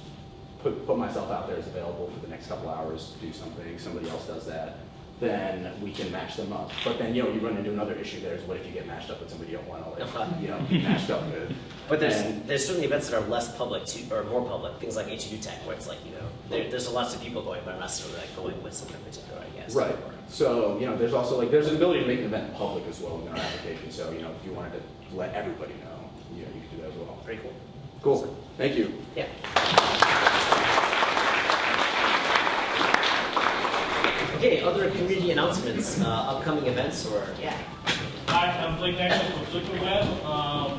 [SPEAKER 16] put myself out there as available for the next couple hours to do something, somebody else does that, then we can match them up. But then, you know, you run into another issue there is what if you get matched up with somebody you don't want to, like, you know, be matched up with.
[SPEAKER 1] But there's certainly events that are less public or more public, things like A2NewTech, where it's like, you know, there's lots of people going, but I'm not necessarily like going with someone in particular, I guess.
[SPEAKER 16] Right. So, you know, there's also like, there's an ability to make an event public as well in our application. So, you know, if you wanted to let everybody know, you know, you could do that as well.
[SPEAKER 1] Very cool.
[SPEAKER 16] Cool. Thank you.
[SPEAKER 1] Yeah. Okay, other community announcements, upcoming events, or yeah.
[SPEAKER 18] Hi, I'm Blake Nexus with Liquid Web.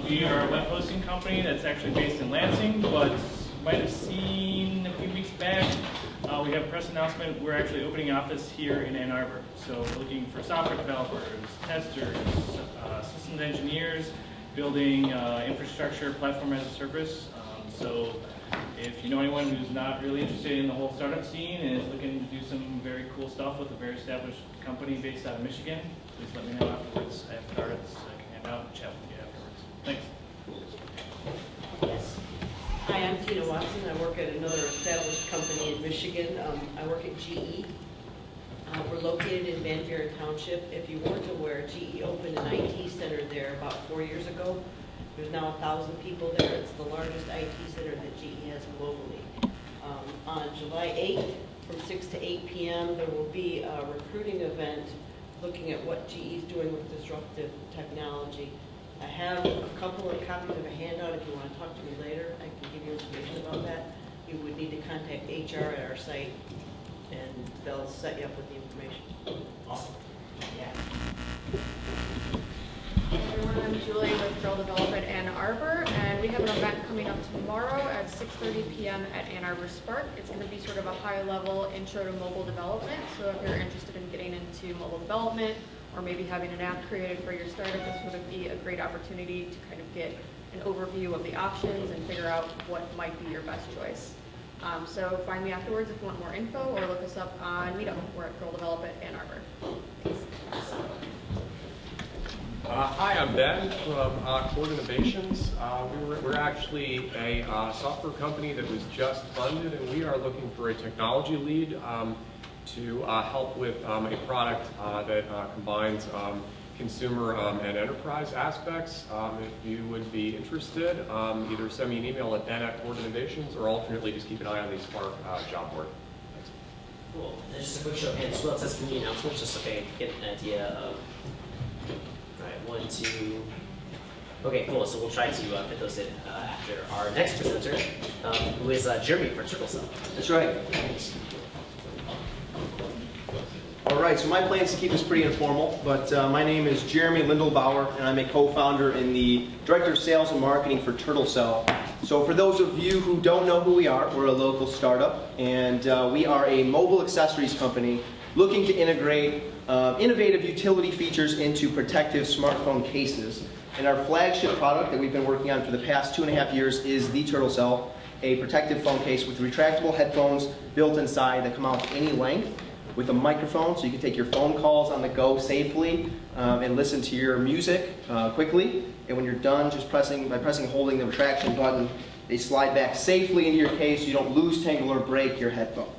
[SPEAKER 18] We are a web hosting company that's actually based in Lansing, but you might have seen a few weeks back, we have a press announcement. We're actually opening an office here in Ann Arbor. So we're looking for software developers, testers, systems engineers, building infrastructure, platform as a service. So if you know anyone who's not really interested in the whole startup scene and is looking to do some very cool stuff with a very established company based out of Michigan, please let me know afterwards. I have cards I can hand out and chat with you afterwards. Thanks.
[SPEAKER 19] Yes. Hi, I'm Tina Watson. I work at another established company in Michigan. I work at GE.
[SPEAKER 20] We're located in Van Buren Township. If you weren't aware, GE opened an IT center there about 4 years ago. There's now 1,000 people there. It's the largest IT center that GE has globally. On July 8th, from 6 to 8 p.m., there will be a recruiting event looking at what GE is doing with disruptive technology. I have a couple of copies of a handout. If you want to talk to me later, I can give you information about that. You would need to contact HR at our site, and they'll set you up with the information.
[SPEAKER 1] Awesome. Yeah.
[SPEAKER 12] Hey everyone, I'm Julie with Girl Development Ann Arbor, and we have an event coming up tomorrow at 6:30 p.m. at Ann Arbor Spark. It's going to be sort of a high-level intro to mobile development, so if you're interested in getting into mobile development or maybe having an app created for your startup, this would be a great opportunity to kind of get an overview of the options and figure out what might be your best choice. So find me afterwards if you want more info, or look us up on Meetup. We're at Girl Development Ann Arbor. Thanks.
[SPEAKER 13] Hi, I'm Ben from Core Innovations. We're actually a software company that was just funded, and we are looking for a technology lead to help with a product that combines consumer and enterprise aspects. If you would be interested, either send me an email at ben@Core.Innovations, or alternately just keep an eye on the Spark job board. Thanks.
[SPEAKER 1] Cool. And just a quick show of hands as well. It says community announcements, just so I get an idea of. All right, 1, 2. Okay, cool. So we'll try to fit those in after our next presenter, who is Jeremy for TurtleCell.
[SPEAKER 21] That's right. All right, so my plan is to keep this pretty informal, but my name is Jeremy Lindelbauer, and I'm a co-founder and the Director of Sales and Marketing for TurtleCell. So for those of you who don't know who we are, we're a local startup, and we are a mobile accessories company looking to integrate innovative utility features into protective smartphone cases. And our flagship product that we've been working on for the past 2.5 years is the TurtleCell, a protective phone case with retractable headphones built inside that come out to any length, with a microphone so you can take your phone calls on the go safely and listen to your music quickly. And when you're done, just by holding the retraction button, they slide back safely into your case so you don't lose, tangle, or break your headphone.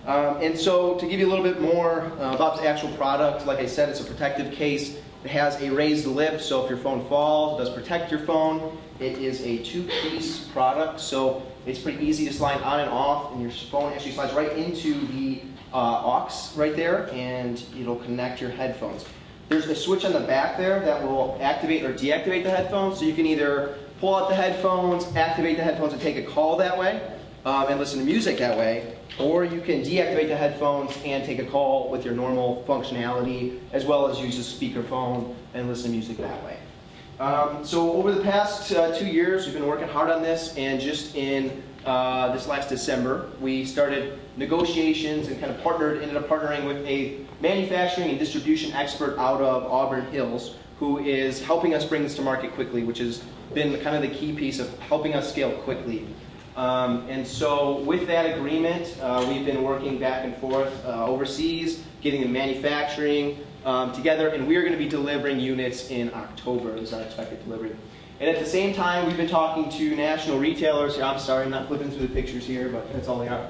[SPEAKER 21] And so to give you a little bit more about the actual product, like I said, it's a protective case. It has a raised lip, so if your phone falls, it does protect your phone. It is a 2-piece product, so it's pretty easy to slide on and off, and your phone actually slides right into the aux right there, and it'll connect your headphones. There's a switch on the back there that will activate or deactivate the headphones, so you can either pull out the headphones, activate the headphones, and take a call that way, and listen to music that way, or you can deactivate the headphones and take a call with your normal functionality, as well as use a speakerphone and listen to music that way. So over the past 2 years, we've been working hard on this, and just in this last December, we started negotiations and kind of ended up partnering with a manufacturing and distribution expert out of Auburn Hills, who is helping us bring this to market quickly, which has been kind of the key piece of helping us scale quickly. And so with that agreement, we've been working back and forth overseas, getting the manufacturing together, and we're going to be delivering units in October is our expected delivery. And at the same time, we've been talking to national retailers. I'm sorry, I'm not flipping through the pictures here, but that's all they are.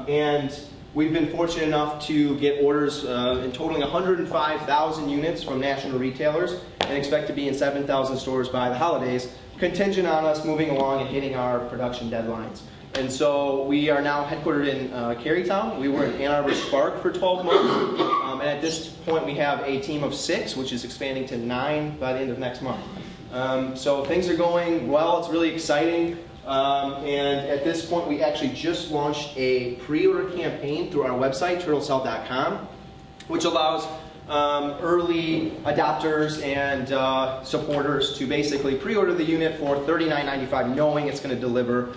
[SPEAKER 21] And we've been fortunate enough to get orders in totaling 105,000 units from national retailers, and expect to be in 7,000 stores by the holidays, contingent on us moving along and hitting our production deadlines. And so we are now headquartered in Carytown. We were in Ann Arbor Spark for 12 months. And at this point, we have a team of 6, which is expanding to 9 by the end of next month. So things are going well. It's really exciting. And at this point, we actually just launched a pre-order campaign through our website, TurtleCell.com, which allows early adopters and supporters to basically pre-order the unit for $39.95, knowing it's going to deliver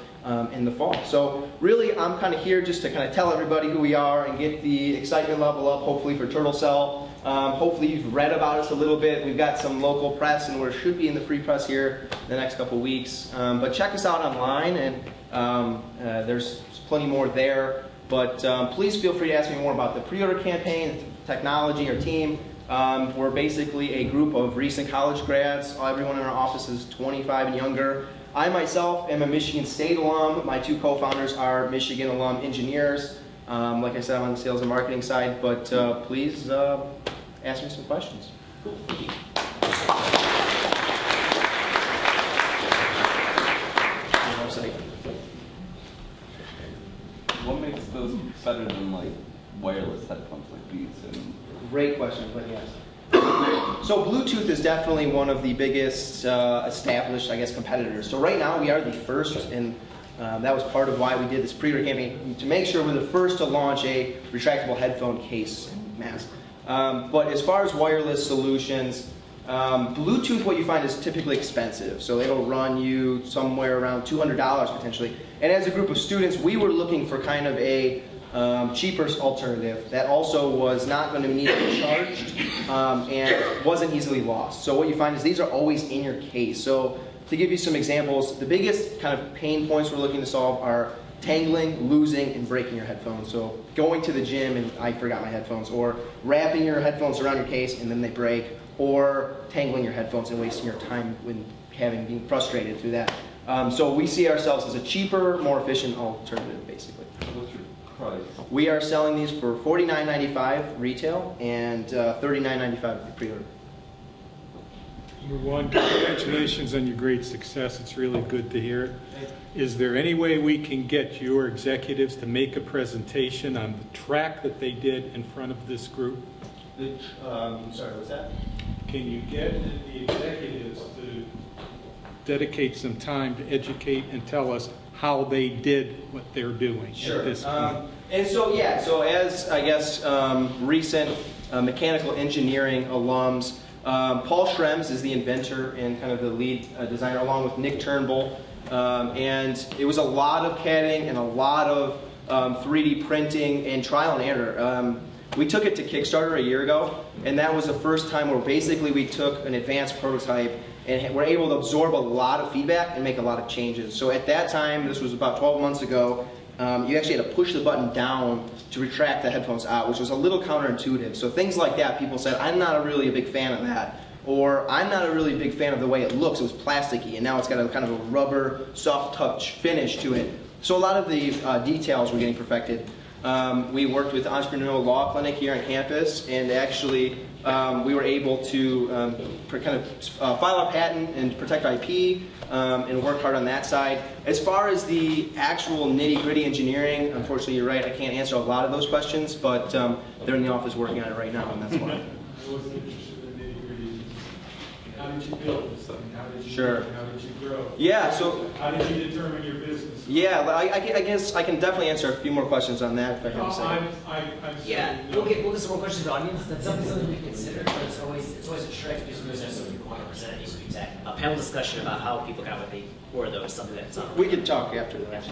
[SPEAKER 21] in the fall. So really, I'm kind of here just to kind of tell everybody who we are and get the excitement level up, hopefully, for TurtleCell. Hopefully you've read about us a little bit. We've got some local press, and we should be in the free press here in the next couple weeks. But check us out online, and there's plenty more there. But please feel free to ask me more about the pre-order campaign, technology, our team. We're basically a group of recent college grads. Everyone in our office is 25 and younger. I myself am a Michigan State alum. My 2 co-founders are Michigan alum engineers. Like I said, I'm on the sales and marketing side, but please ask me some questions. Cool. Thank you.
[SPEAKER 17] What makes those better than like wireless headphones like Beats? And
[SPEAKER 21] Great question, but yes. So Bluetooth is definitely one of the biggest established, I guess, competitors. So right now we are the first, and that was part of why we did this pre-order campaign, to make sure we're the first to launch a retractable headphone case mask. But as far as wireless solutions, Bluetooth, what you find is typically expensive. So it'll run you somewhere around $200 potentially. And as a group of students, we were looking for kind of a cheaper alternative that also was not going to need to be charged and wasn't easily lost. So what you find is these are always in your case. So to give you some examples, the biggest kind of pain points we're looking to solve are tangling, losing, and breaking your headphones. So going to the gym and I forgot my headphones, or wrapping your headphones around your case and then they break, or tangling your headphones and wasting your time when being frustrated through that. So we see ourselves as a cheaper, more efficient alternative, basically.
[SPEAKER 17] what's your price?
[SPEAKER 21] We are selling these for $49.95 retail and $39.95 pre-order.
[SPEAKER 4] Number one, congratulations on your great success. It's really good to hear. Is there any way we can get your executives to make a presentation on the track that they did in front of this group?
[SPEAKER 21] Sorry, what's that?
[SPEAKER 4] Can you get the executives to dedicate some time to educate and tell us how they did what they're doing at this point?
[SPEAKER 21] And so, yeah, so as, I guess, recent mechanical engineering alums, Paul Schrems is the inventor and kind of the lead designer, along with Nick Turnbull. And it was a lot of CADing and a lot of 3D printing and trial and error. We took it to Kickstarter a year ago, and that was the first time where basically we took an advanced prototype and were able to absorb a lot of feedback and make a lot of changes. So at that time, this was about 12 months ago, you actually had to push the button down to retract the headphones out, which was a little counterintuitive. So things like that, people said, I'm not really a big fan of that. Or I'm not a really big fan of the way it looks. It was plasticky, and now it's got a kind of a rubber, soft touch finish to it. So a lot of the details were getting perfected. We worked with the Entrepreneurial Law Clinic here on campus, and actually we were able to kind of file our patent and protect IP and work hard on that side. As far as the actual nitty-gritty engineering, unfortunately you're right, I can't answer a lot of those questions, but they're in the office working on it right now, and that's why.
[SPEAKER 4] I wasn't interested in nitty-gritty. How did you build this thing? How did you
[SPEAKER 21] Sure.
[SPEAKER 4] How did you grow?
[SPEAKER 21] Yeah, so
[SPEAKER 4] how did you determine your business?
[SPEAKER 21] Yeah, I guess I can definitely answer a few more questions on that if I have a second.
[SPEAKER 1] Yeah, we'll get some more questions to the audience. That's something we consider, but it's always a trick because we have something we want to present at A2NewTech. A panel discussion about how people got what they were, though, is something that's on.
[SPEAKER 21] We could talk after that.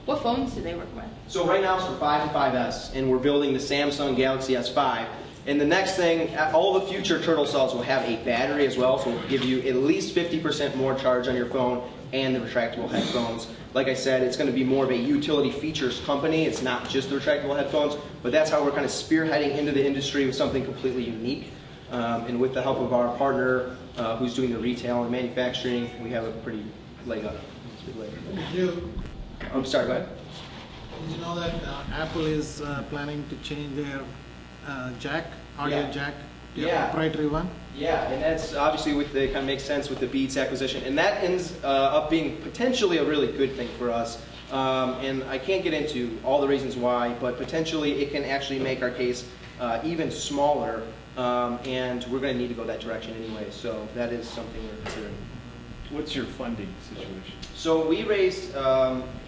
[SPEAKER 15] What phones do they work with?
[SPEAKER 21] So right now it's for 5 and 5S, and we're building the Samsung Galaxy S5. And the next thing, all the future TurtleCells will have a battery as well, so it'll give you at least 50% more charge on your phone and the retractable headphones. Like I said, it's going to be more of a utility features company. It's not just the retractable headphones, but that's how we're kind of spearheading into the industry with something completely unique. And with the help of our partner who's doing the retail and manufacturing, we have a pretty leg up. I'm sorry, go ahead.
[SPEAKER 3] Did you know that Apple is planning to change their jack, audio jack, to a proprietary one?
[SPEAKER 21] Yeah, and that's obviously with the kind of makes sense with the Beats acquisition, and that ends up being potentially a really good thing for us. And I can't get into all the reasons why, but potentially it can actually make our case even smaller, and we're going to need to go that direction anyway. So that is something we're considering.
[SPEAKER 8] What's your funding situation?
[SPEAKER 21] So we raised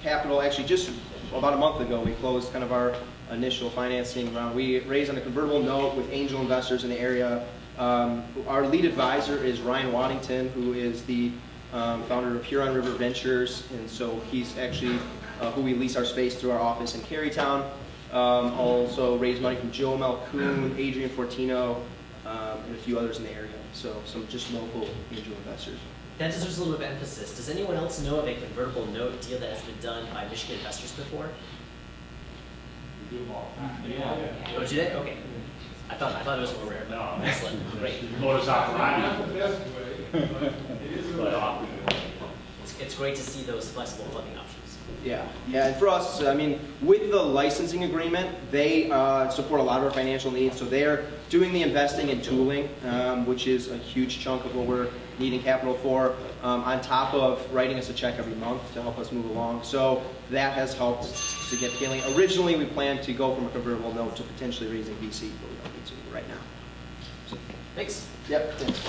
[SPEAKER 21] capital actually just about a month ago. We closed kind of our initial financing round. We raised on a convertible note with angel investors in the area. Our lead advisor is Ryan Waddington, who is the founder of Huron River Ventures, and so he's actually who we lease our space through our office in Carytown. Also raised money from Joe Malcoon, Adrian Fortino, and a few others in the area. So some just local angel investors.
[SPEAKER 1] That deserves a little bit of emphasis. Does anyone else know of a convertible note deal that has been done by Michigan investors before?
[SPEAKER 8] We do them all.
[SPEAKER 1] Oh, do they? Okay. I thought it was more rare. No, excellent. Great.
[SPEAKER 8] Modus operandi.
[SPEAKER 4] Not the best way, but it is a way.
[SPEAKER 1] It's great to see those flexible funding options.
[SPEAKER 21] Yeah, and for us, I mean, with the licensing agreement, they support a lot of our financial needs. So they're doing the investing in tooling, which is a huge chunk of what we're needing capital for, on top of writing us a check every month to help us move along. So that has helped significantly. Originally, we planned to go from a convertible note to potentially raising VC, but we don't need to right now. So, thanks. Yep. Thanks.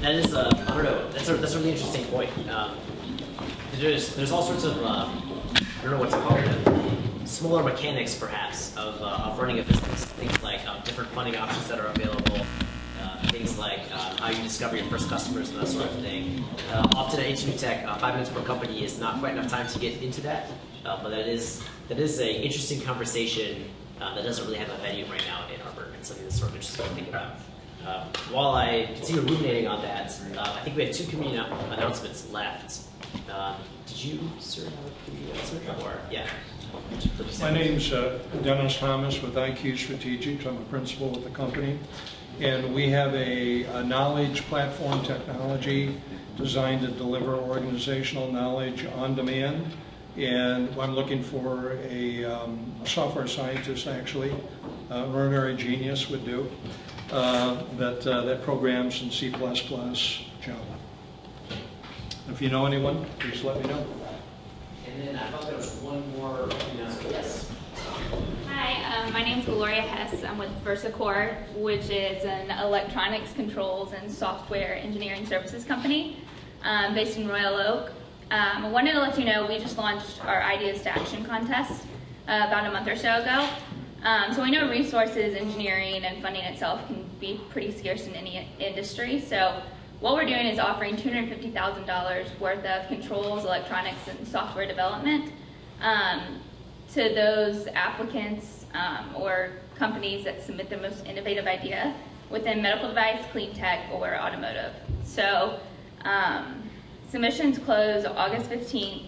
[SPEAKER 1] That is, I don't know, that's a really interesting point. There's all sorts of, I don't know what to call it, smaller mechanics perhaps of running a business. Things like different funding options that are available, things like how you discover your first customers and that sort of thing. Often at A2NewTech, 5 minutes per company is not quite enough time to get into that, but that is an interesting conversation that doesn't really have a venue right now in Arbor, and something that's sort of interesting to think about. While I continue ruminating on that, I think we have 2 community announcements left. Did you, sir, have a community announcement? Or, yeah.
[SPEAKER 5] My name's Denis Thomas with IQ Strategics. I'm a principal with the company. And we have a knowledge platform technology designed to deliver organizational knowledge on demand. And I'm looking for a software scientist, actually, an ordinary genius would do. That programs in C++, Java. If you know anyone, please let me know.
[SPEAKER 1] And then I thought there was one more announcement. Yes.
[SPEAKER 22] Hi, my name is Gloria Hess. I'm with VersaCore, which is an electronics controls and software engineering services company based in Royal Oak. I wanted to let you know we just launched our Ideas to Action contest about a month or so ago. So we know resources, engineering, and funding itself can be pretty scarce in any industry. So what we're doing is offering $250,000 worth of controls, electronics, and software development to those applicants or companies that submit the most innovative idea within medical device, clean tech, or automotive. So submissions close August 15th.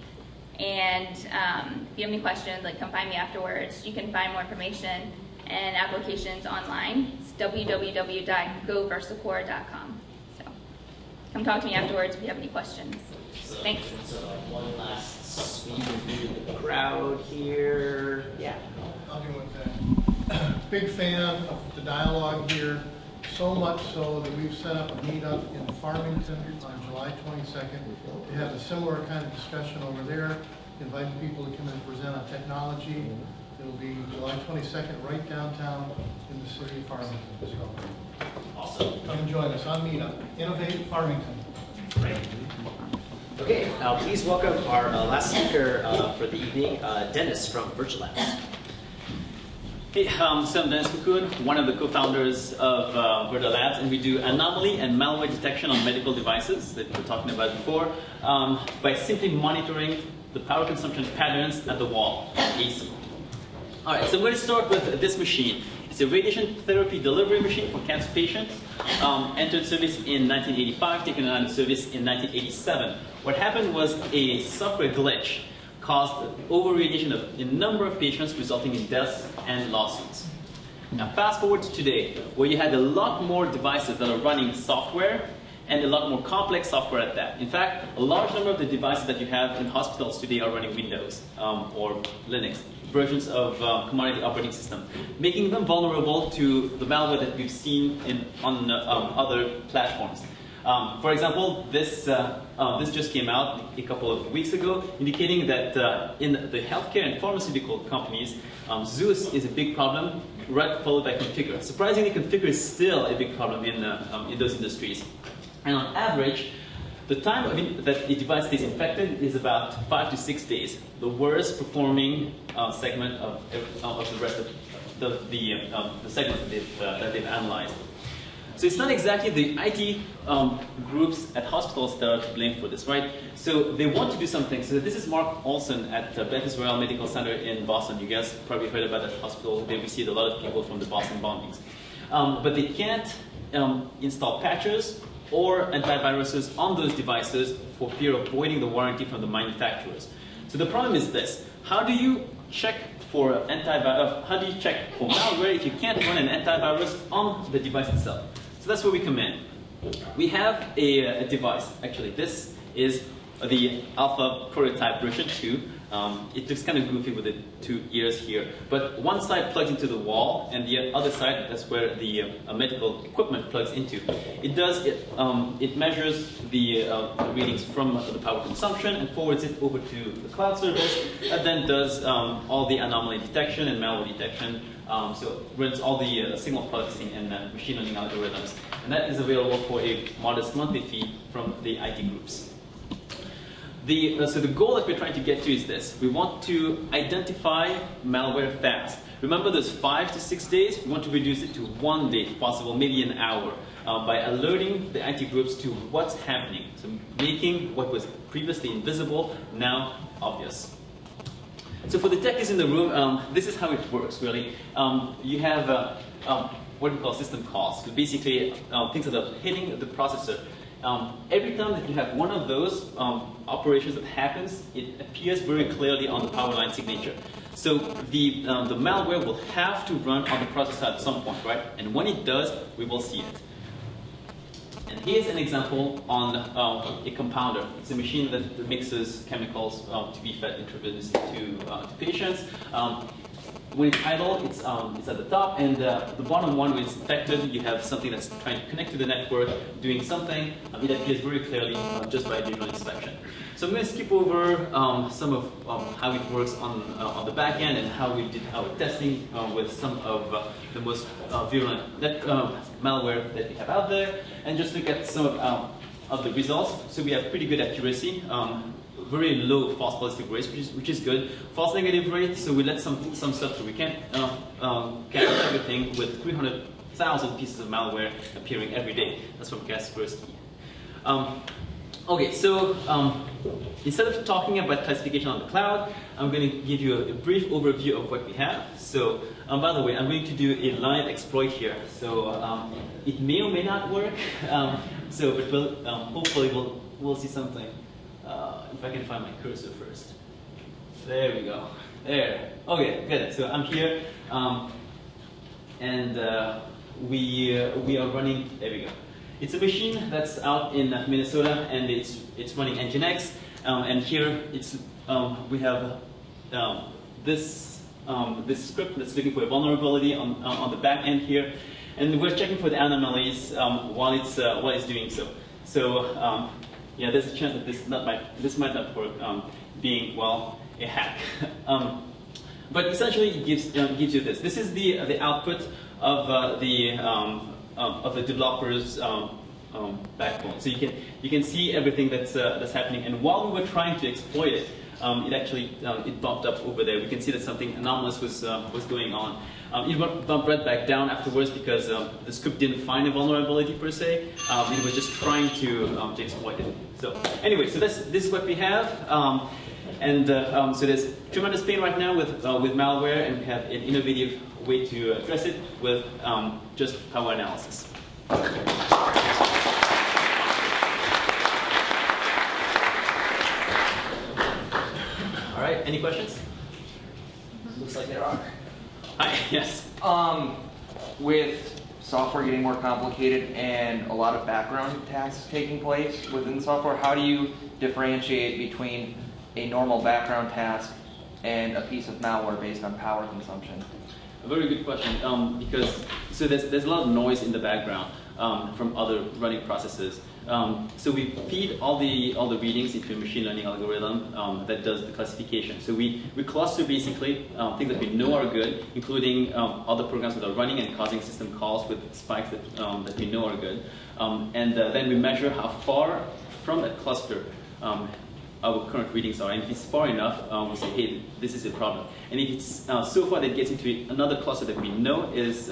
[SPEAKER 22] And if you have any questions, come find me afterwards. You can find more information and applications online. It's www.goversacore.com. So come talk to me afterwards if you have any questions. Thanks.
[SPEAKER 1] So one last sweep review of the crowd here. Yeah.
[SPEAKER 3] I'll do with that. Big fan of the dialogue here. So much so that we've set up a meetup in Farmington on July 22nd to have a similar kind of discussion over there, inviting people to come and present on technology. It'll be July 22nd right downtown in the city of Farmington. So
[SPEAKER 1] awesome.
[SPEAKER 3] Come and join us on Meetup. Innovate Farmington.
[SPEAKER 1] Great. Okay, please welcome our last speaker for the evening, Denis from VirtaLabs.
[SPEAKER 10] Hey, so I'm Denis Foo Kune, one of the co-founders of VirtaLabs, and we do anomaly and malware detection on medical devices that we were talking about before by simply monitoring the power consumption patterns at the wall, AC. All right, so I'm going to start with this machine. It's a radiation therapy delivery machine for cancer patients. Entered service in 1985, taken out of service in 1987. What happened was a software glitch caused over-radiation of a number of patients, resulting in deaths and lawsuits. Now fast forward to today, where you had a lot more devices that are running software, and a lot more complex software at that. In fact, a large number of the devices that you have in hospitals today are running Windows or Linux, versions of commodity operating system, making them vulnerable to the malware that we've seen on other platforms. For example, this just came out a couple of weeks ago, indicating that in the healthcare and pharmaceutical companies, Zeus is a big problem, right followed by Configure. Surprisingly, Configure is still a big problem in those industries. And on average, the time that a device stays infected is about 5 to 6 days, the worst performing segment of the rest of the segments that they've analyzed. So it's not exactly the IT groups at hospitals that are to blame for this, right? So they want to do something. So this is Mark Olson at Bethesda Royal Medical Center in Boston. You guys probably heard about that hospital. They received a lot of people from the Boston bombings. But they can't install patches or antiviruses on those devices for fear of voiding the warranty from the manufacturers. So the problem is this: how do you check for how do you check for malware if you can't run an antivirus on the device itself? So that's where we come in. we have a device. Actually, this is the alpha prototype version 2. It looks kind of goofy with the 2 ears here, but one side plugs into the wall, and the other side, that's where the medical equipment plugs into. It measures the readings from the power consumption and forwards it over to the cloud service, that then does all the anomaly detection and malware detection. So it runs all the signal processing and machine learning algorithms, and that is available for a modest monthly fee from the IT groups. So the goal that we're trying to get to is this. We want to identify malware fast. Remember those 5 to 6 days? We want to reduce it to 1 day, if possible, maybe an hour, by alerting the IT groups to what's happening. So making what was previously invisible now obvious. So for the techies in the room, this is how it works, really. You have what we call system calls. So basically, things that are hitting the processor. Every time that you have one of those operations that happens, it appears very clearly on the power line signature. So the malware will have to run on the processor at some point, right? And when it does, we will see it. And here's an example on a compounder. It's a machine that mixes chemicals to be fed intravenously to patients. When it's idle, it's at the top, and the bottom one, when it's infected, you have something that's trying to connect to the network, doing something. It appears very clearly just by visual inspection. So I'm going to skip over some of how it works on the back end and how we did our testing with some of the most virulent malware that we have out there, and just look at some of the results. So we have pretty good accuracy. Very low false positive rates, which is good. False negative rate, so we let some stuff through. We can't capture everything with 300,000 pieces of malware appearing every day. That's from Kaspersky. Okay, so instead of talking about classification on the cloud, I'm going to give you a brief overview of what we have. So, by the way, I'm going to do a live exploit here. So it may or may not work. But hopefully we'll see something. If I can find my cursor first. There we go. There. Okay, good. So I'm here, and we are running. There we go. It's a machine that's out in Minnesota, and it's running Nginx. And here we have this script that's looking for a vulnerability on the back end here, and we're checking for the anomalies while it's doing so. So. Yeah, there's a chance that this might not work, being, well, a hack. But essentially, it gives you this. This is the output of the developer's backbone. So you can see everything that's happening. And while we were trying to exploit it, it actually it bumped up over there. We can see that something anomalous was going on. It bumped right back down afterwards because the script didn't find a vulnerability per se. It was just trying to exploit it. So anyway, so this is what we have. So there's tremendous pain right now with malware, and we have an innovative way to address it with just power analysis. All right, any questions?
[SPEAKER 11] Looks like there are.
[SPEAKER 10] Hi, yes.
[SPEAKER 11] With software getting more complicated and a lot of background tasks taking place within the software, how do you differentiate between a normal background task and a piece of malware based on power consumption?
[SPEAKER 10] A very good question, because so there's a lot of noise in the background from other running processes. So we feed all the readings into a machine learning algorithm that does the classification. So we cluster basically things that we know are good, including other programs that are running and causing system calls with spikes that we know are good. Then we measure how far from that cluster our current readings are. And if it's far enough, we say, hey, this is a problem. And if it's so far that it gets into another cluster that we know is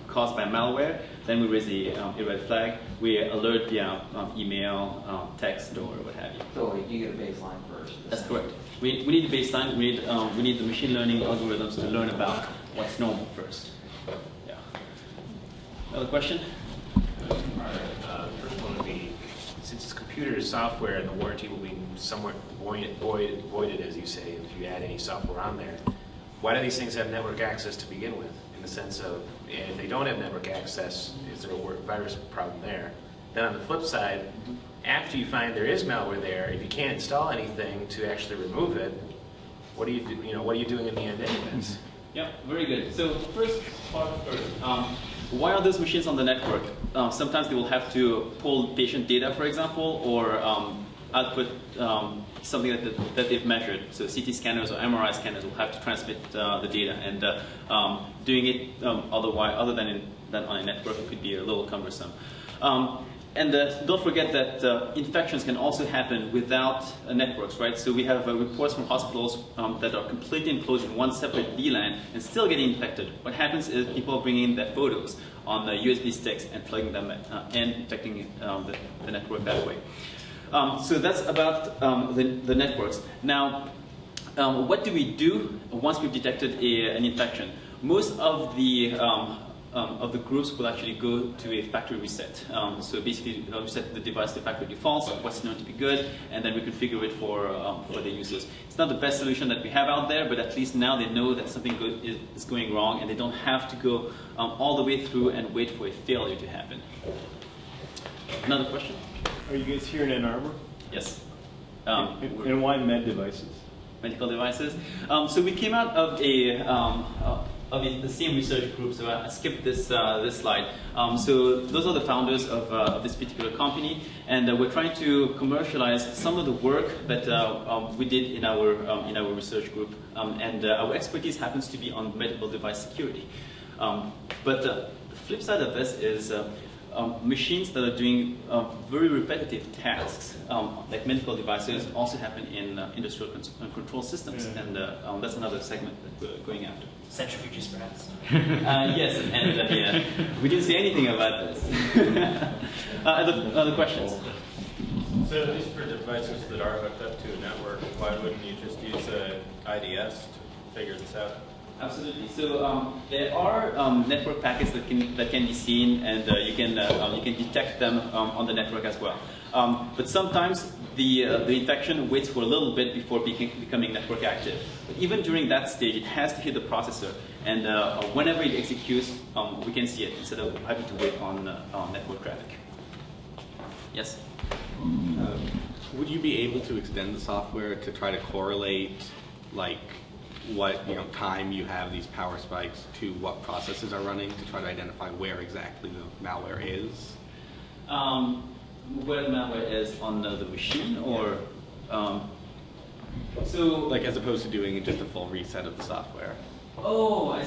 [SPEAKER 10] caused by malware, then we raise a red flag. We alert via email, text, or what have you.
[SPEAKER 11] So you get a baseline first.
[SPEAKER 10] That's correct. We need the baseline. We need the machine learning algorithms to learn about what's normal first. Yeah. Another question?
[SPEAKER 2] First one would be, since it's computer software and the warranty will be somewhat voided, as you say, if you add any software on there, why do these things have network access to begin with? In the sense of, if they don't have network access, is there a virus problem there? Then on the flip side, after you find there is malware there, if you can't install anything to actually remove it, what are you what are you doing in the end anyways?
[SPEAKER 10] Yeah, very good. So first part first. Why are those machines on the network? Sometimes they will have to pull patient data, for example, or output something that they've measured. So CT scanners or MRI scanners will have to transmit the data, and doing it other than on a network, it could be a little cumbersome. And don't forget that infections can also happen without networks, right? So we have reports from hospitals that are completely enclosed in one separate VLAN and still getting infected. What happens is people are bringing in their photos on the USB sticks and plugging them in and infecting the network that way. So that's about the networks. Now, what do we do once we've detected an infection? Most of the groups will actually go to a factory reset. So basically, reset the device to factory defaults, what's known to be good, and then we configure it for the users. It's not the best solution that we have out there, but at least now they know that something good is going wrong, and they don't have to go all the way through and wait for a failure to happen. Another question?
[SPEAKER 7] Are you guys here in Ann Arbor?
[SPEAKER 10] Yes.
[SPEAKER 7] And why med devices?
[SPEAKER 10] Medical devices. So we came out of the same research group, so I skipped this slide. So those are the founders of this particular company, and we're trying to commercialize some of the work that we did in our research group, and our expertise happens to be on medical device security. But the flip side of this is machines that are doing very repetitive tasks, like medical devices, also happen in industrial control systems, and that's another segment that we're going after.
[SPEAKER 1] Centrifuges, perhaps?
[SPEAKER 10] Yes, and yeah, we didn't say anything about this. Other questions?
[SPEAKER 7] So at least for devices that are hooked up to a network, why wouldn't you just use an IDS to figure this out?
[SPEAKER 10] Absolutely. So there are network packets that can be seen, and you can detect them on the network as well. But sometimes the infection waits for a little bit before becoming network active. But even during that stage, it has to hit the processor, and whenever it executes, we can see it instead of having to wait on network traffic. Yes.
[SPEAKER 9] Would you be able to extend the software to try to correlate, like, what time you have these power spikes to what processes are running to try to identify where exactly the malware is?
[SPEAKER 10] Where the malware is on the machine, or so
[SPEAKER 9] like as opposed to doing just a full reset of the software.
[SPEAKER 10] Oh, I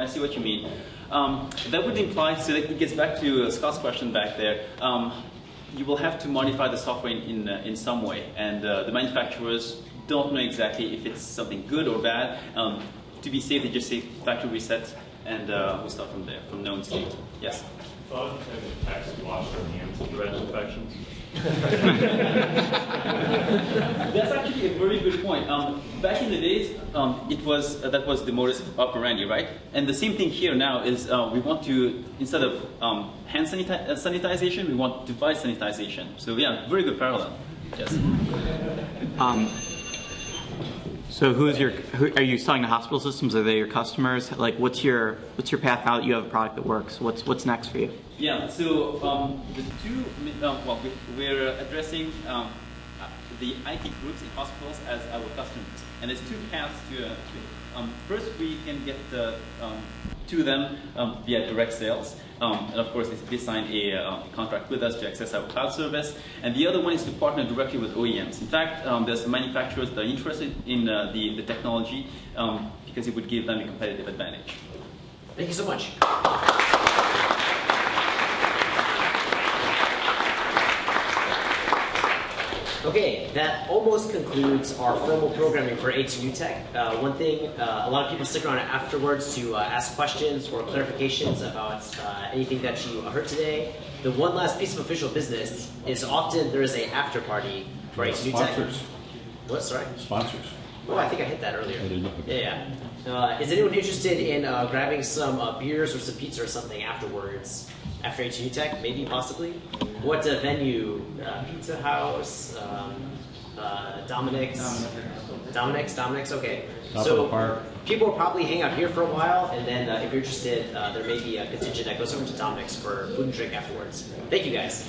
[SPEAKER 10] see what you mean. That would imply, so that it gets back to Scott's question back there. You will have to modify the software in some way, and the manufacturers don't know exactly if it's something good or bad. To be safe, they just say factory reset, and we start from there, from known state. Yes?
[SPEAKER 7] So I was just saying that taxi wash their hands to prevent infections.
[SPEAKER 10] That's actually a very good point. Back in the days, that was the modus operandi, right? And the same thing here now is we want to, instead of hand sanitization, we want device sanitization. So yeah, very good parallel. Yes.
[SPEAKER 6] So are you selling to hospital systems? Are they your customers? Like, what's your path out? You have a product that works. What's next for you?
[SPEAKER 10] Yeah. So the two, we're addressing the IT groups in hospitals as our customers, and there's two paths to it. First, we can get to them via direct sales. And of course, they sign a contract with us to access our cloud service. And the other one is to partner directly with OEMs. In fact, there's manufacturers that are interested in the technology because it would give them a competitive advantage.
[SPEAKER 1] Thank you so much. Okay, that almost concludes our formal programming for A2NewTech. One thing, a lot of people stick around afterwards to ask questions or clarifications about anything that you heard today. The one last piece of official business is often there is an after party for A2NewTech.
[SPEAKER 23] Sponsors.
[SPEAKER 1] What, sorry?
[SPEAKER 23] Sponsors.
[SPEAKER 1] Oh, I think I hit that earlier. Yeah. Is anyone interested in grabbing some beers or some pizza or something afterwards? After A2NewTech, maybe, possibly? What venue? Pizza House? Dominic's, okay.
[SPEAKER 17] Top
[SPEAKER 1] So
[SPEAKER 17] of the park.
[SPEAKER 1] people will probably hang out here for a while, and then if you're interested, there may be a contingent that goes over to Dominic's for food and drink afterwards. Thank you guys.